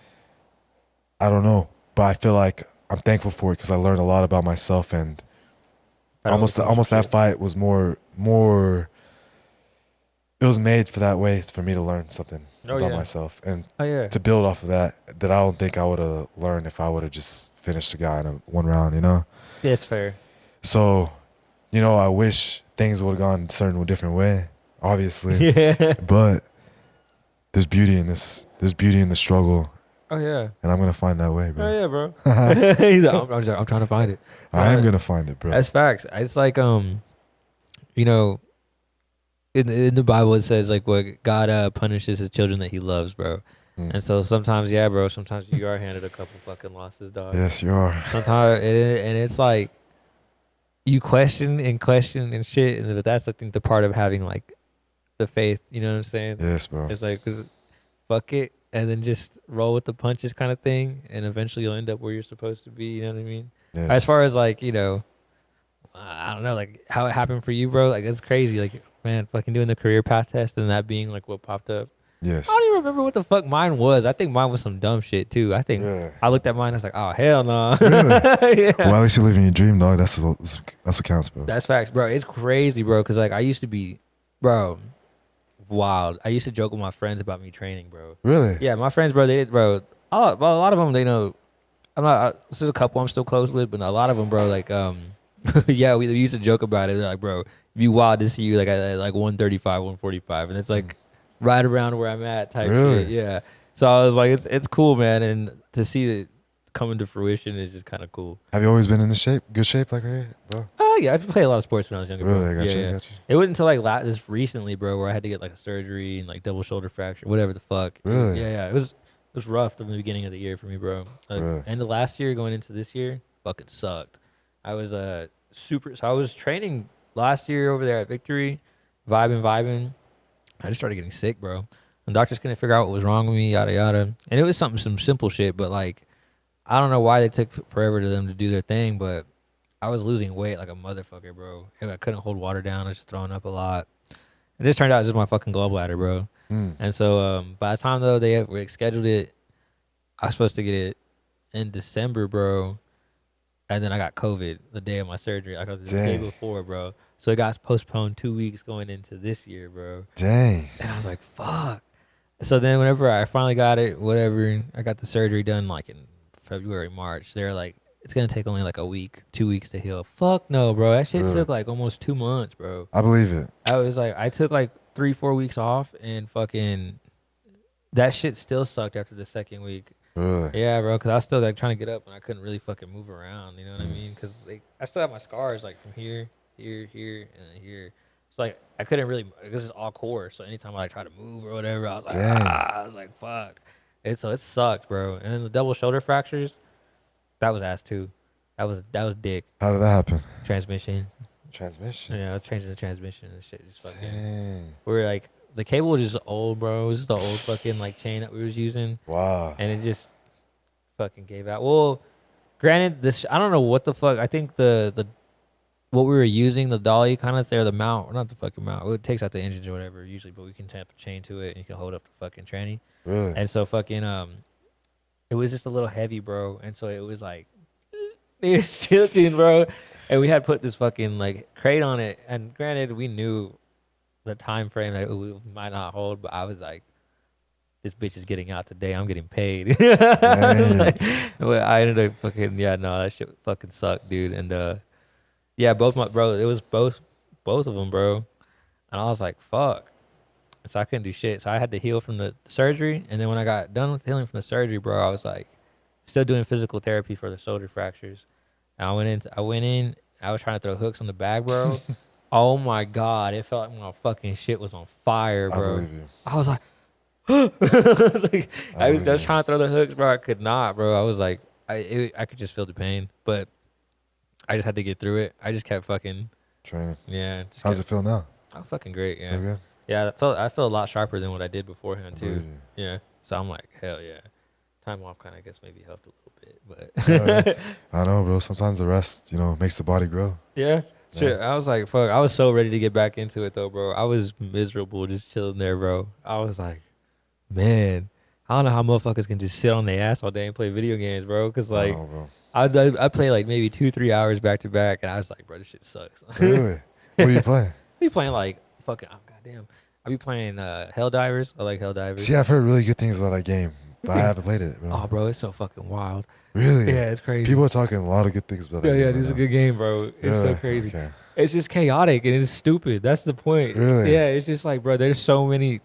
I don't know, but I feel like I'm thankful for it because I learned a lot about myself, and almost that fight was more. It was made for that way for me to learn something about myself and to build off of that I don't think I would have learned if I would have just finished the guy in one round, you know? Yeah, it's fair. So, you know, I wish things would have gone a certain different way, obviously. Yeah. But there's beauty in this. There's beauty in the struggle. Oh, yeah. And I'm going to find that way, bro. Oh, yeah, bro. He's like, I'm trying to find it. I am going to find it, bro. That's facts. It's like, you know, in the Bible, it says, like, what God punishes his children that he loves, bro. And so sometimes, yeah, bro, sometimes you are handed a couple fucking losses, dog. Yes, you are. Sometimes, and it's like, you question and shit, but that's, I think, the part of having, like, the faith, you know what I'm saying? Yes, bro. It's like, fuck it, and then just roll with the punches kind of thing, and eventually you'll end up where you're supposed to be, you know what I mean? Yes. As far as, like, you know, I don't know, like, how it happened for you, bro, like, it's crazy, like, man, fucking doing the career path test and that being, like, what popped up. Yes. I don't even remember what the fuck mine was. I think mine was some dumb shit, too. I think I looked at mine, I was like, oh, hell no. Really? Yeah. Well, at least you're living your dream, dog. That's what counts, bro. That's facts, bro. It's crazy, bro, because, like, I used to be, bro, wild. I used to joke with my friends about me training, bro. Really? Yeah, my friends, bro, a lot of them, they know, there's a couple I'm still close with, but a lot of them, bro, like, yeah, we used to joke about it. They're like, bro, it'd be wild to see you, like, at like 135, 145, and it's, like, right around where I'm at type shit. Yeah. So I was like, it's cool, man, and to see it come into fruition is just kind of cool. Have you always been in the good shape, like right, bro? Oh, yeah, I played a lot of sports when I was younger. Really? Bro. I got you. It wasn't until, like, this recently, bro, where I had to get, like, a surgery and, like, double shoulder fracture, whatever the fuck. Really? Yeah. It was rough from the beginning of the year for me, bro. Like, really? End of last year going into this year, fucking sucked. I was so I was training last year over there at Victory, vibing. I just started getting sick, bro. The doctors couldn't figure out what was wrong with me, yada yada. And it was some simple shit, but, like, I don't know why they took forever to them to do their thing, but I was losing weight like a motherfucker, bro. I couldn't hold water down. I was just throwing up a lot. And this turned out it was just my fucking gallbladder, bro. And so by the time, though, they scheduled it, I was supposed to get it in December, bro. And then I got COVID the day of my surgery. I got the day before, bro. So it got postponed 2 weeks going into this year, bro. Dang. And I was like, fuck. So then whenever I finally got it, whatever, I got the surgery done, like, in February, March. They're like, it's going to take only, like, a week, 2 weeks to heal. Fuck no, bro. That shit took, like, almost 2 months, bro. I believe it. I took, like, 3-4 weeks off, and fucking that shit still sucked after the second week. Really? Yeah, bro, because I was still, like, trying to get up, and I couldn't really fucking move around, you know what I mean? Because, like, I still have my scars, like, from here, and then here. So, like, I couldn't really, this is all core, so anytime I, like, try to move or whatever, I was like, fuck. So it sucked, bro. And then the double shoulder fractures, that was ass, too. That was dick. How did that happen? Transmission. Yeah, I was changing the transmission and shit. Just fucking. We were like, the cable was just old, bro. It was just the old fucking, like, chain that we was using. Wow. And it just fucking gave out. Well, granted, this, I don't know what the fuck. I think the what we were using, the dolly kind of there, the mount, or not the fucking mount. It takes out the engines or whatever usually, but we can tap a chain to it and you can hold up the fucking tranny. Really? And so fucking it was just a little heavy, bro. And so it was like it was tilting, bro. And we had put this fucking, like, crate on it. And granted, we knew the time frame that we might not hold, but I was like, this bitch is getting out today. I'm getting paid. I ended up fucking, that shit fucking sucked, dude. And yeah, it was both of them, bro. And I was like, fuck. So I couldn't do shit. So I had to heal from the surgery. And then when I got done with healing from the surgery, bro, I was like, still doing physical therapy for the shoulder fractures. And I went in, I was trying to throw hooks on the bag, bro. Oh my God. It felt like my fucking shit was on fire, bro. I believe you. I was like, I was trying to throw the hooks, bro. I could not, bro. I was like, I could just feel the pain, but I just had to get through it. I just kept fucking training. Yeah. How's it feel now? I'm fucking great, yeah. Good? Yeah, I felt a lot sharper than what I did beforehand, too. Yeah. So I'm like, hell yeah. Time off kind of, I guess, maybe helped a little bit, but. I know, bro. Sometimes the rest, makes the body grow. Yeah. Shit, I was like, fuck. I was so ready to get back into it though, bro. I was miserable just chilling there, bro. I was like, man, I don't know how motherfuckers can just sit on their ass all day and play video games, bro. Cause like, bro. I play like maybe 2-3 hours back to back, and I was like, bro, this shit sucks. Really? What do you play? I be playing like fucking, oh goddamn. I be playing Helldivers. I like Helldivers. See, I've heard really good things about that game, but I haven't played it, bro. Oh, bro, it's so fucking wild. Really? Yeah, it's crazy. People are talking a lot of good things about that game. Yeah, this is a good game, bro. It's Really? so crazy. Okay. It's just chaotic and it's stupid. That's the point. Really? Yeah, it's just like, bro, there's so many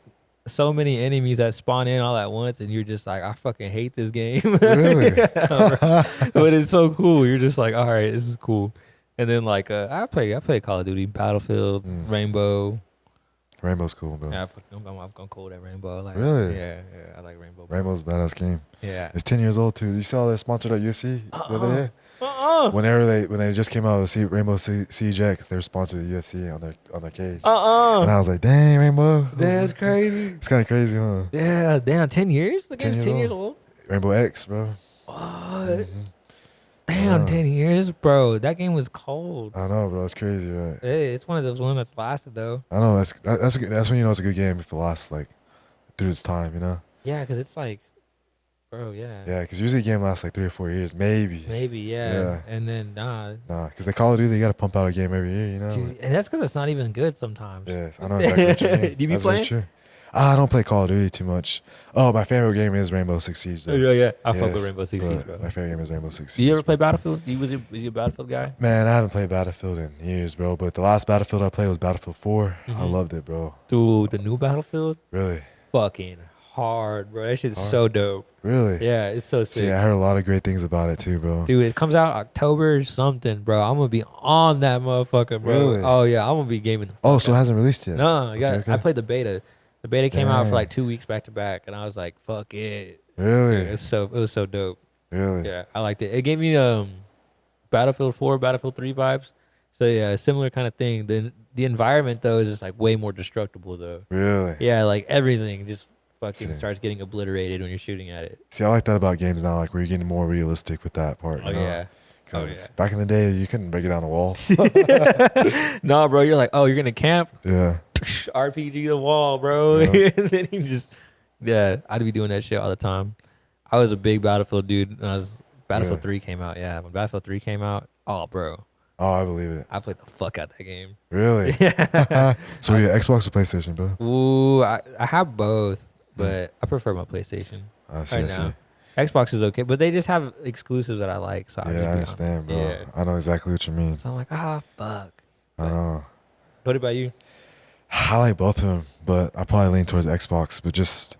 enemies that spawn in all at once, and you're just like, I fucking hate this game. Really? Yeah, but it's so cool. You're just like, all right, this is cool. And then like, I play Call of Duty, Battlefield, Rainbow. Rainbow's cool, bro. Yeah, I'm cool at Rainbow. Like, Really? Yeah, I like Rainbow. Bro. Rainbow's a badass game. Yeah. It's 10 years old too. You saw they're sponsored at UFC the other day? Uh-uh. When they just came out with Rainbow Siege X, they were sponsored with UFC on their cage. And I was like, dang, Rainbow. That's crazy. It's kind of crazy, huh? Yeah, damn, 10 years? The 10 game's 10 years old? Rainbow X, bro. What? Damn, 10 years, bro. That game was cold. I know, bro. It's crazy, right? Hey, it's one of those ones that's lasted though. I know that's when you know it's a good game if it lasts like through its time, you know? Yeah, because it's like, bro, yeah. Yeah, because usually a game lasts like 3 or 4 years, maybe. Maybe, yeah. And then, nah. Nah, because they Call of Duty, you got to pump out a game every year, you know? Dude, and that's because it's not even good sometimes. Yes, I know exactly what you mean. Do you be That's playing? very true. I don't play Call of Duty too much. Oh, my favorite game is Rainbow Six Siege, though. Yeah. I fuck with Yes, Rainbow Six Siege, bro. My favorite game is Rainbow Six Do Siege. you ever play Battlefield? Was you a Battlefield guy? Man, I haven't played Battlefield in years, bro. But the last Battlefield I played was Battlefield 4. I loved it, bro. Dude, the new Battlefield? Really? Fucking hard, bro. That shit's so dope. Really? Yeah, it's so sick. See, I heard a lot of great things about it too, bro. Dude, it comes out October something, bro. I'm gonna be on that motherfucker, bro. Really? Oh yeah, I'm gonna be gaming the fuck Oh, so it out. hasn't released yet? No, yeah. Okay. I played the beta. The beta came out for Dang. like 2 weeks back to back, and I was like, fuck it. Really? Yeah, it was so dope. Really? Yeah, I liked it. It gave me Battlefield 4, Battlefield 3 vibes. So yeah, a similar kind of thing. The environment though is just like way more destructible though. Really? Yeah, like everything just fucking See. starts getting obliterated when you're shooting at it. See, I like that about games now, like where you're getting more realistic with that part. Oh you know? yeah. Oh, Because back in the day, you couldn't break it down a wall. No, bro, you're like, oh, you're gonna camp? Yeah. RPG the wall, bro. Yeah. And then you just, I'd be doing that shit all the time. I was a big Battlefield dude. When Battlefield 3 came out. Yeah, when Battlefield 3 came out, oh, bro, Oh, I believe it. I played the fuck out that game. Really? Yeah. So you Xbox or PlayStation, bro? Ooh, I have both, but I prefer my PlayStation I see. right now. Xbox is okay, but they just have exclusives that I like. So Yeah, I understand, bro. Yeah. I know exactly what you mean. So I'm like, fuck. I know. What about you? I like both of them, but I probably lean towards Xbox, but just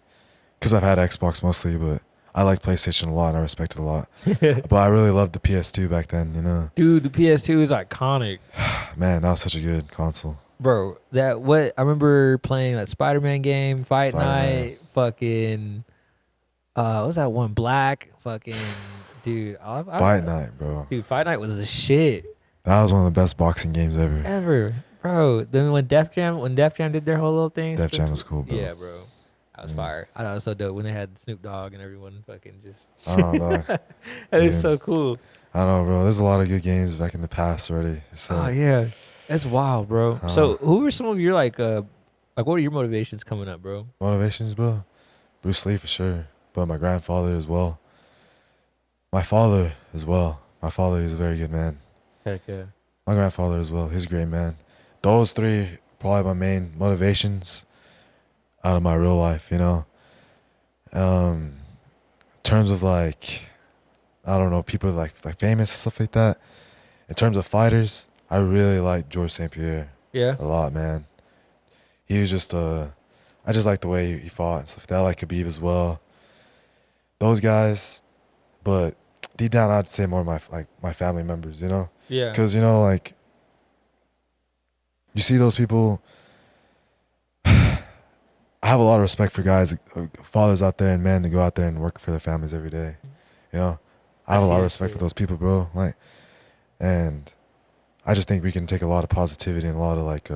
because I've had Xbox mostly, but I like PlayStation a lot and I respect it a lot. But I really loved the PS2 back then, you know? Dude, the PS2 is iconic. Man, that was such a good console. Bro, I remember playing that Spider-Man game, Fight Spider-Man. Night, fucking, what was that one? Black, fucking, dude. Fight Night, bro. Dude, Fight Night was the shit That was one of the best boxing games ever. ever. Bro, then when Def Jam did their whole little thing. Def Jam was cool, bro. Yeah, bro. That was fire. I thought it was so dope when they had Snoop Dogg and everyone fucking just. I don't know, dog. That is Dude. so cool. I don't know, bro. There's a lot of good games back in the past already. So, Oh, yeah. That's wild, bro. So who were some of your, like what are your motivations coming up, bro? motivations, bro. Bruce Lee for sure, but my grandfather as well. My father as well. My father is a very good man. Heck yeah. My grandfather as well. He's a great man. Those three probably my main motivations out of my real life, you know. In terms of like, I don't know, people like famous and stuff like that. In terms of fighters, I really like George St. Pierre Yeah. a lot, man. He was just I just like the way he fought and stuff like that. I like Khabib as well. Those guys, but deep down, I'd say more my family members, you know. Yeah. Because, you know, like, you see those people. I have a lot of respect for guys, fathers out there and men that go out there and work for their families every day. You know, I have a lot of respect for those people, bro. Like, and I just think we can take a lot of positivity and a lot of like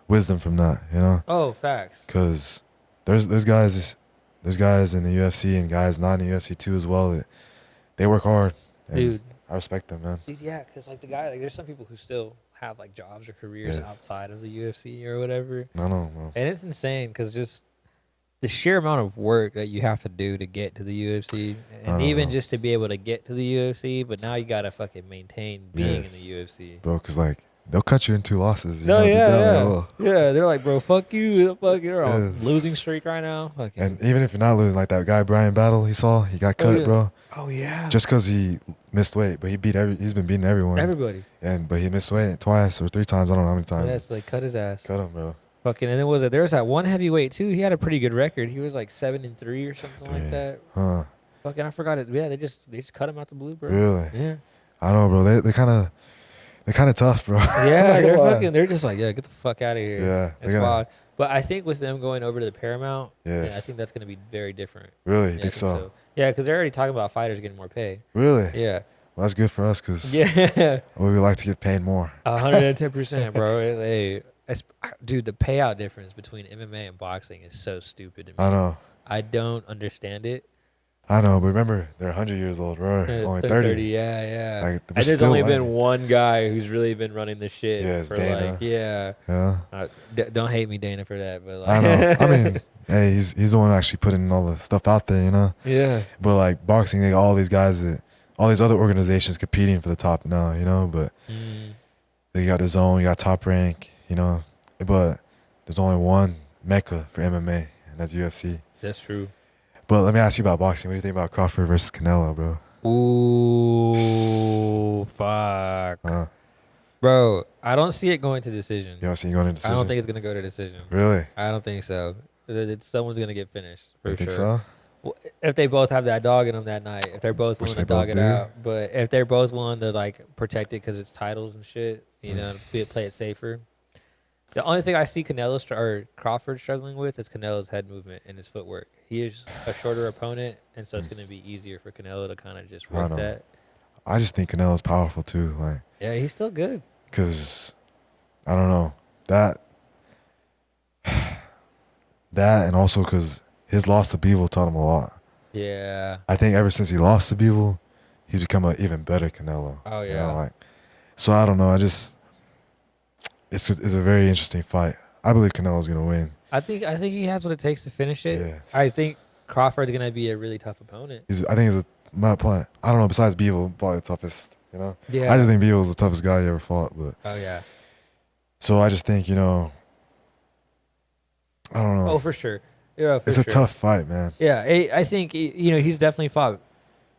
wisdom from that. You know. Oh, facts. Because there's guys in the UFC and guys not in the UFC too as well that they work hard. And Dude. I respect them, man. Dude, yeah, because like the guy, like there's some people who still have like jobs or careers outside of the UFC or whatever. No, bro. And it's insane because just the sheer amount of work that you have to do to get to the UFC, and even just to be able to get to the UFC, but now you gotta fucking maintain being in the UFC, bro. Because like they'll cut you in 2 losses. Yeah. They're like, bro, fuck you, you're on losing streak right now. Fucking. And even if you're not losing, like that guy Brian Battle, he got cut, bro. Oh yeah. Just because he missed weight, but he's been beating everyone. Everybody. But he missed weight twice or 3 times. I don't know how many times. Yeah, it's like cut his ass. Cut him, bro. Fucking, and then there was that one heavyweight too. He had a pretty good record. He was like 7-3 or something like that. Huh. Fucking, I forgot it. Yeah, they just cut him out the blue, bro. Really? Yeah. I know, bro. They're kind of tough, bro. Yeah, they're just like, yeah, get the fuck out of here. Yeah. It's wild. But I think with them going over to the Paramount, I think that's going to be very different. Really? You think so? Yeah, because they're already talking about fighters getting more pay. Really? Yeah. Well, that's good for us because we would like to get paid more. 110%, bro. Hey, dude, the payout difference between MMA and boxing is so stupid to me. I know. I don't understand it. I know, but remember, they're 100 years old. We're only 30. Yeah. Like, and there's only been one guy who's really been running the shit. Yeah, it's for Dana. Yeah. Don't hate me, Dana, for that. But like, I know. I mean, hey, he's the one actually putting all the stuff out there, you know? Yeah. But like boxing, they got all these guys all these other organizations competing for the top now, you know? But they got the Zone, you got Top Rank, you know? But there's only one mecca for MMA, and that's UFC. That's true. But let me ask you about boxing. What do you think about Crawford versus Canelo, bro? Ooh, fuck. Bro, I don't see it going to decision. You don't see it going to decision? I don't think it's going to go to decision. Really? I don't think so. Someone's going to get finished, for sure. You think so? Well, if they both have that dog in them that night, if they're both willing to dog it out. But if they're both willing to, like, protect it because it's titles and shit, you know, play it safer. The only thing I see Crawford struggling with is Canelo's head movement and his footwork. He is a shorter opponent, and so it's going to be easier for Canelo to kind of just work that. I just think Canelo's powerful too. Like, yeah, he's still good. Cause I don't know that, and also cause his loss to Bivol taught him a lot. Yeah. I think ever since he lost to Bivol, he's become an even better Canelo. Oh yeah. You know, like, so I don't know. It's a very interesting fight. I believe Canelo's gonna win. I think he has what it takes to finish it. Yes. I think Crawford's gonna be a really tough opponent. I think he's my point. I don't know. Besides Bivol, probably the toughest. You know. Yeah. I just think Bivol's the toughest guy you ever fought. But. Oh yeah. So I just think, you know. I don't know. Oh, for sure. Yeah, it's a tough fight, man. Yeah, I think he's definitely fought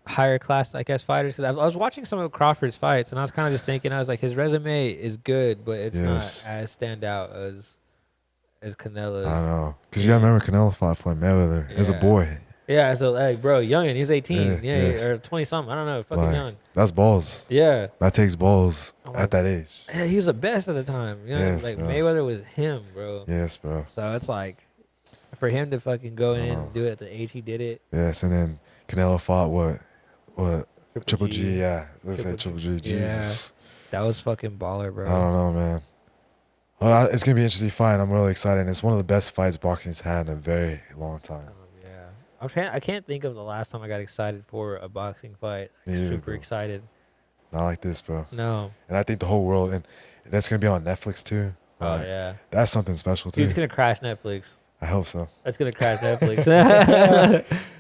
higher class, I guess, fighters. Because I was watching some of Crawford's fights, and I was kind of just thinking, I was like, his resume is good, but it's not as standout as Canelo's. I know, because you gotta remember Canelo fought Floyd Mayweather as a boy. Yeah, so like, bro, youngin', he's 18, or 20 something. I don't know, fucking young. That's balls. Yeah, that takes balls at that age. Yeah, he was the best at the time. You know, like bro. Mayweather was him, bro. Yes, bro. So it's like, for him to fucking go in and do it at the age he did it. Yes, and then Canelo fought what? Triple G, yeah. Let's say Triple G. Jesus. Yeah. That was fucking baller, bro. I don't know, man. Well, it's going to be an interesting fight. I'm really excited. And it's one of the best fights boxing's had in a very long time. I can't think of the last time I got excited for a boxing fight. Super excited. Not like this, bro. No. And I think the whole world, and that's going to be on Netflix, too. Oh, yeah. That's something special, too. Dude, it's going to crash Netflix. I hope so. That's going to crash Netflix.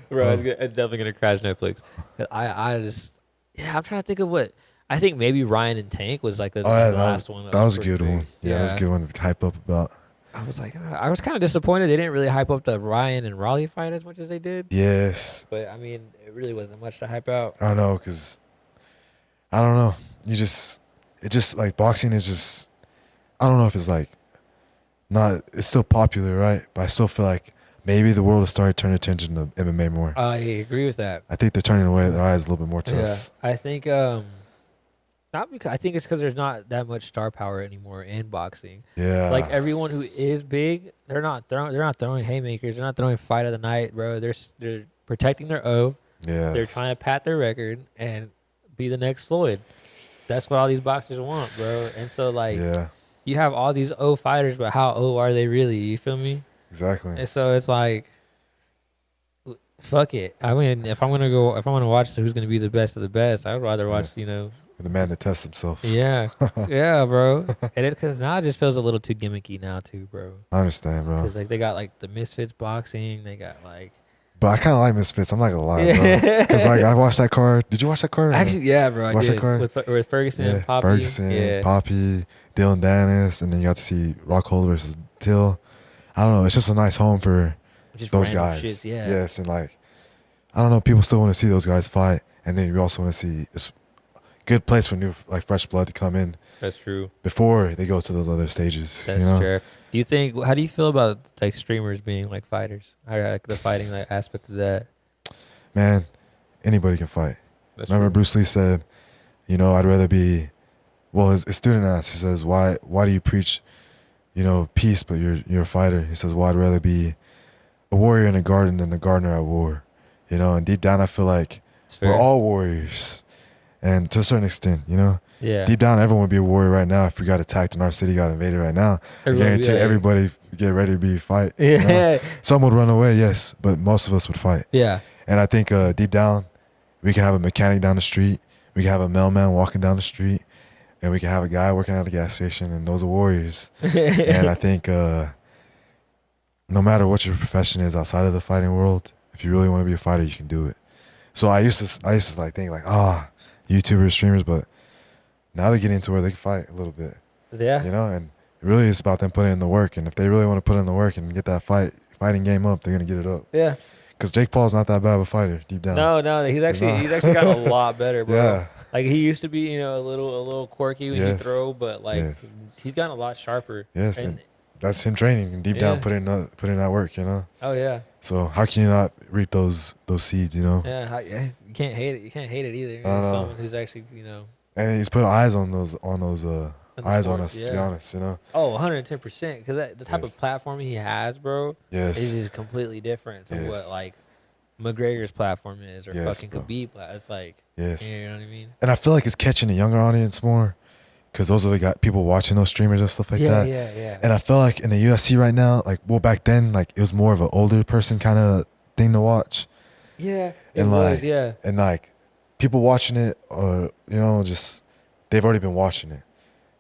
Bro, it's definitely going to crash Netflix. I'm trying to think of what. I think maybe Ryan and Tank was like the last one. That was a good one. Yeah, that was a good one to hype up about. I was like, I was kind of disappointed they didn't really hype up the Ryan and Raleigh fight as much as they did. Yes. But, I mean, it really wasn't much to hype out. I know, because, I don't know. It's just, like, boxing is just, I don't know if it's, like, it's still popular, right? But I still feel like maybe the world has started turning attention to MMA more. I agree with that. I think they're turning their eyes a little bit more to us. I think, I think it's because there's not that much star power anymore in boxing. Yeah. Like everyone who is big, they're not throwing haymakers. They're not throwing fight of the night, bro. They're protecting their O. Yeah. They're trying to pat their record and be the next Floyd. That's what all these boxers want, bro. And so like, you have all these O fighters, but how O are they really? You feel me? Exactly. And so it's like, Fuck it. I mean, if I'm gonna watch who's gonna be the best of the best, I'd rather watch, The man that tests himself. yeah, yeah, bro. And because now it just feels a little too gimmicky now too, bro. I understand, bro. Because like they got like the Misfits boxing, they got like. But I kind of like Misfits. I'm not gonna lie, bro. Because like I watched that card. Did you watch that card? Actually, yeah, bro. I Watch did. that card? With Ferguson, Poppy. Ferguson, Poppy, Dylan Dennis, and then you got to see Rockhold versus Till. I don't know. It's just a nice home for Just those random guys. shits, yeah. Yes, and like I don't know. People still want to see those guys fight, and then you also want to see it's good place for new like fresh blood to come in. That's true. Before they go to those other stages. That's true. Do you think? How do you feel about like streamers being like fighters? How like the fighting like aspect of that? Man, anybody can fight. That's Remember true. Bruce Lee said, I'd rather be. Well, his student asked. He says, "Why do you preach, peace, but you're a fighter?" He says, "Well, I'd rather be a warrior in a garden than a gardener at war." And deep down, I feel like we're all warriors, and to a certain extent, Yeah. Deep down, everyone would be a warrior right now if we got attacked and our city got invaded right now. I guarantee everybody get ready to be fight. Yeah. Some would run away, yes, but most of us would fight. Yeah. And I think deep down, we can have a mechanic down the street, we can have a mailman walking down the street, and we can have a guy working at a gas station, and those are warriors. And I think no matter what your profession is outside of the fighting world, if you really want to be a fighter, you can do it. So I used to like think like, YouTubers, streamers, but now they're getting to where they can fight a little bit. Yeah. And really it's about them putting in the work. And if they really want to put in the work and get that fighting game up, they're going to get it up. Yeah. Because Jake Paul's not that bad of a fighter deep down. No, he's actually gotten a lot better, bro. Yeah. Like he used to be, a little quirky when he throw, but like he's gotten a lot sharper. Yes, and that's him training and deep down putting in that work, Oh yeah. So how can you not reap those seeds, Yeah, you can't hate it. You can't hate it either. Someone who's actually, And he's put eyes on those eyes on us, to be honest, Oh, 110%. Because the type of platform he has, bro, yes, is just completely different from what like McGregor's platform is or fucking Khabib. It's like, you know what I mean? And I feel like it's catching a younger audience more because those are the people watching those streamers and stuff like that. Yeah. And I feel like in the UFC right now, back then, it was more of an older person kind of thing to watch. Yeah, And people watching it, just they've already been watching it.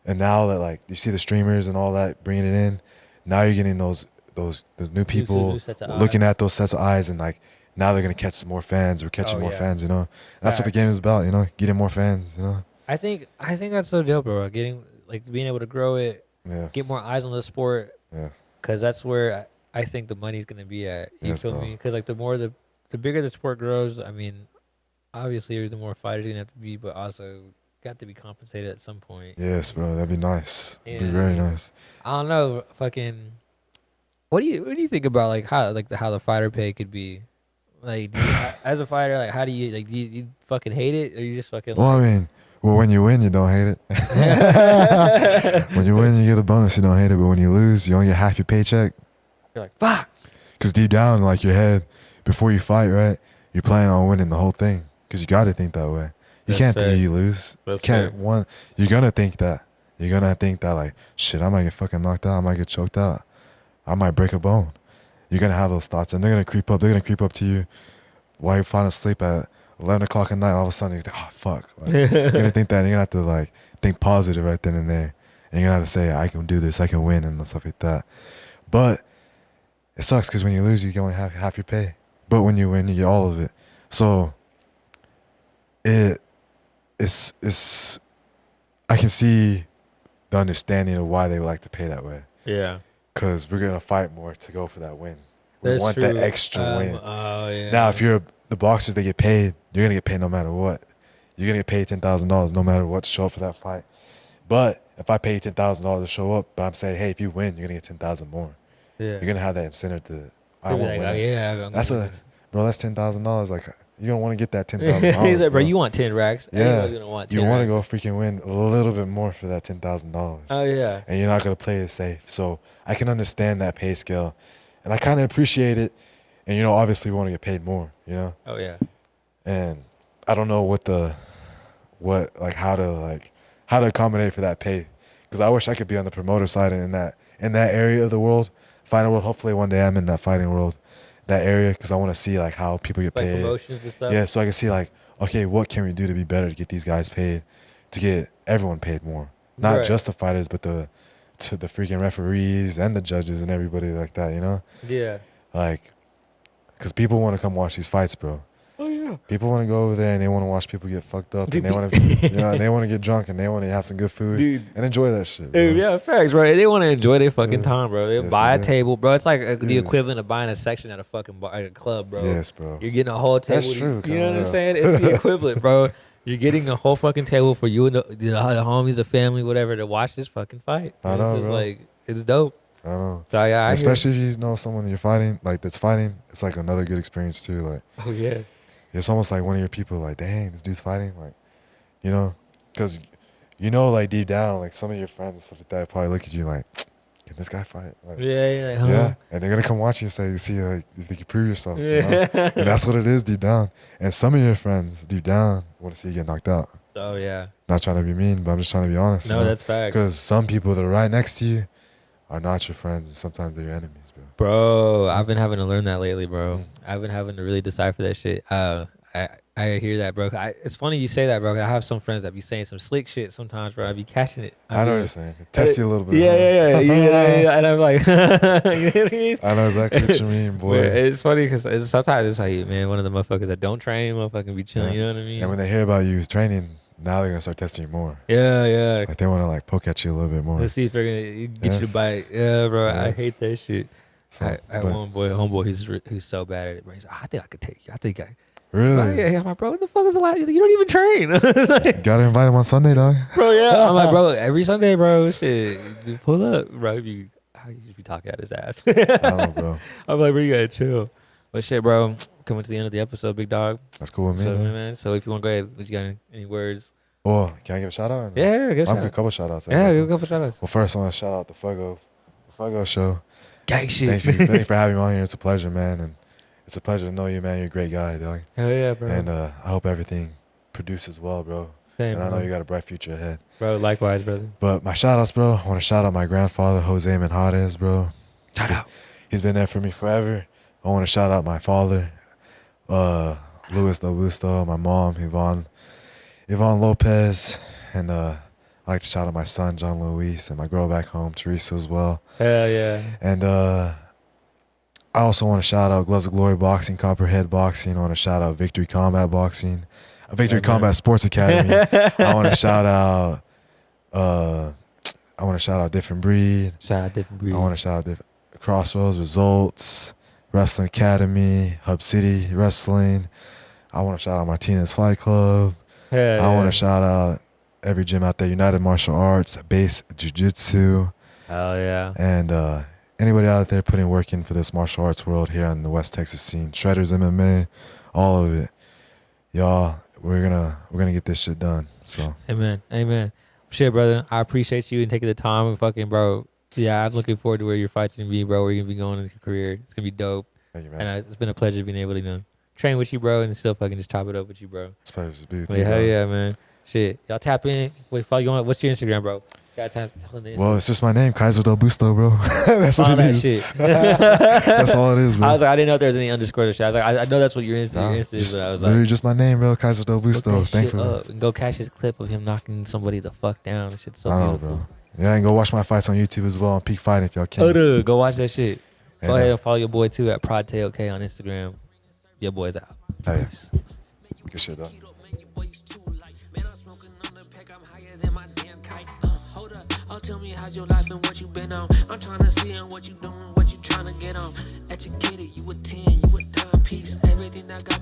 And now that you see the streamers and all that bringing it in, now you're getting those new people looking at those sets of eyes, and now they're gonna catch some more fans. We're catching more fans, That's what the game is about, getting more fans, I think that's so dope, bro. Getting being able to grow it, get more eyes on the sport, because that's where I think the money's gonna be at. You feel me? Because the bigger the sport grows, I mean, obviously the more fighters you're gonna have to be, but also got to be compensated at some point. Yes, bro, that'd be nice. It'd be very nice. I don't know, fucking. What do you think about how the fighter pay could be? As a fighter, how do you do you fucking hate it, or you just fucking? Well, I mean, when you win, you don't hate it. When you win, you get a bonus. You don't hate it, but when you lose, you only get half your paycheck. You're like, fuck. Because deep down, your head, before you fight, right, you're planning on winning the whole thing. Because you got to think that way. You can't think you lose. You can't You're gonna think that. You're gonna think that shit, I might get fucking knocked out. I might get choked out. I might break a bone. You're gonna have those thoughts, and they're gonna creep up. They're gonna creep up to you while you're falling asleep at 11 o'clock at night. All of a sudden, you think, oh fuck. You're gonna think that. And you're gonna have to think positive right then and there. And you're gonna have to say, I can do this. I can win, and stuff like that. But it sucks because when you lose, you can only have half your pay. But when you win, you get all of it. So it's I can see the understanding of why they would like to pay that way. Yeah. Because we're going to fight more to go for that win. We want true. that extra win. Oh, yeah. Now, if you're the boxers that get paid, you're going to get paid no matter what. You're going to get paid $10,000 no matter what to show up for that fight. But if I pay you $10,000 to show up, but I'm saying, hey, if you win, you're going to get $10,000 more. Yeah. You're going to have that incentive to, I won't win. That's $10,000. You're going to want to get that $10,000. He's like, bro, you want 10 racks. Yeah. You want to go freaking win a little bit more for that $10,000. Oh, yeah. And you're not going to play it safe. So I can understand that pay scale. And I kind of appreciate it. And, obviously we want to get paid more, Oh, yeah. And I don't know how to accommodate for that pay. Because I wish I could be on the promoter side and in that area of the world, fighting world. Hopefully one day I'm in that fighting world. that area because I want to see like how people get Like paid. promotions and stuff. Yeah, so I can see like, okay, what can we do to be better to get these guys paid, to get everyone paid more, not Right. just the fighters, but the freaking referees and the judges and everybody like that, you know? Yeah. Like, because people want to come watch these fights, bro. Oh yeah. People want to go over there and they want to watch people get fucked up and they want to, and they want to get drunk and they want to have some good food and enjoy that shit, bro. Yeah, facts, bro. They want to enjoy their fucking time, bro. They Yes, buy a they do. table, bro. It's like the Yes. equivalent of buying a section at a fucking bar, at a club, bro. Yes, bro. You're getting a whole table. That's true, You know what I'm yeah. saying? It's the equivalent, bro. You're getting a whole fucking table for you and the homies, the family, whatever, to watch this fucking fight. I know, it's just bro. like it's dope. I don't know. So yeah, I Especially if you know someone that you're fighting, like that's fighting, it's like another good experience too. Like, oh yeah. it's almost like one of your people, like, dang, this dude's fighting, like, you know, because you know, like deep down, like some of your friends and stuff like that probably look at you like, can this guy fight? Like, Yeah, like, yeah, and they're gonna come watch you and say, see, like, you think you prove yourself, you know? Yeah. And that's what it is deep down. And some of your friends deep down want to see you get knocked out. Oh yeah. Not trying to be mean, but I'm just trying to be honest. No, that's fact. Because some people that are right next to you are not your friends, and sometimes they're your enemies, bro. Bro, I've been having to learn that lately, bro. I've been having to really decipher that shit. I hear that, bro. It's funny you say that, bro. I have some friends that be saying some slick shit sometimes, bro. I be catching it. I know what you're saying. Test you a little bit. Yeah. And I'm like, you know what I mean? I know exactly what you mean, boy. But it's funny because sometimes it's like, man, one of the motherfuckers that don't train, motherfucking be chilling. Yeah. You know what I mean? And when they hear about you training, now they're gonna start testing you more. Yeah. Like they want to like poke at you a little bit more. Let's see if they're gonna get you Yes. to bite. Yeah, bro. I Yes. hate that shit. So, I but one homeboy, he's so bad at it, bro. He's like, I think I could take you. I think I. really, Yeah, I'm like, bro, what the fuck is the last? He's like, you don't even train. Like, you gotta invite him on Sunday, dog. bro, yeah. I'm like, bro, every Sunday, bro, shit, you pull up, bro. You be talking at his ass. I don't know, bro. I'm like, bro, you gotta chill. But shit, bro, coming to the end of the episode, big dog. That's cool with me. So, man. man, so if you want to go ahead, you got any words? Oh, can I give a shout out? Or no? Yeah, give a I'm shout a out. couple shout outs. Yeah, give a couple shout outs. Well, first I want to shout out the Fuego Show. Gang shit. Thank you for having me on here. It's a pleasure, man, and it's a pleasure to know you, man. You're a great guy, dog. Hell yeah, bro. And I hope everything produces well, bro. Same, And I know bro. you got a bright future ahead. Bro, likewise, brother. But my shout outs, bro. I want to shout out my grandfather, Jose Menjarez, bro. Shout out. He's been there for me forever. I want to shout out my father, Luis Del Busto, my mom, Yvonne Lopez, and I like to shout out my son, John Luis, and my girl back home, Teresa, as well. Hell yeah. And I also want to shout out Gloves of Glory Boxing, Copperhead Boxing. I want to shout out Victory Combat Boxing, Victory Yeah, Combat man. Sports Academy. I want to shout out Different Breed. Shout out different breed. I want to shout out Crossroads Results, Wrestling Academy, Hub City Wrestling. I want to shout out Martinez Fight Club. Hell I want yeah. to shout out every gym out there, United Martial Arts, Base Jiu-Jitsu, Hell yeah. and anybody out there putting work in for this martial arts world here on the West Texas scene. Shredders MMA, all of it. Y'all, we're gonna get this shit done. So Amen. Shit, brother. I appreciate you and taking the time and fucking, bro. Yeah, I'm looking forward to where your fight's gonna be, bro. Where you're gonna be going in your career. It's gonna be dope. thank you, man. And it's been a pleasure being able to, train with you, bro, and still fucking just chop it up with you, bro. It's a pleasure to be with But you, hell bro. yeah, man. Shit, y'all tap in. Wait, follow you on. What's your Instagram, bro? Got tap on the Instagram. Well, it's just my name, Kyzer Del Busto, bro. That's Follow what it that is. shit. That's all it is, bro. I was like, I didn't know if there was any underscore to shit. I was like, I know that's what your Insta Nah, is, just but I was literally like, just my name, bro. Kyzer Del look Busto. that shit Thankfully. up and go catch his clip of him knocking somebody the fuck down. That shit's so I know, beautiful. bro. Yeah, and go watch my fights on YouTube as well on Peak Fighting if y'all can. Oh, dude, go watch that shit. And, Go ahead and follow your boy too at ProdTailK on Instagram. Your boy's out. Oh, yeah. Good shit, dog. Tell me how's your life and what you been on. I'm trying to see and what you doing, what you trying to get on. Educated, you a 10, you a timepiece. Everything I got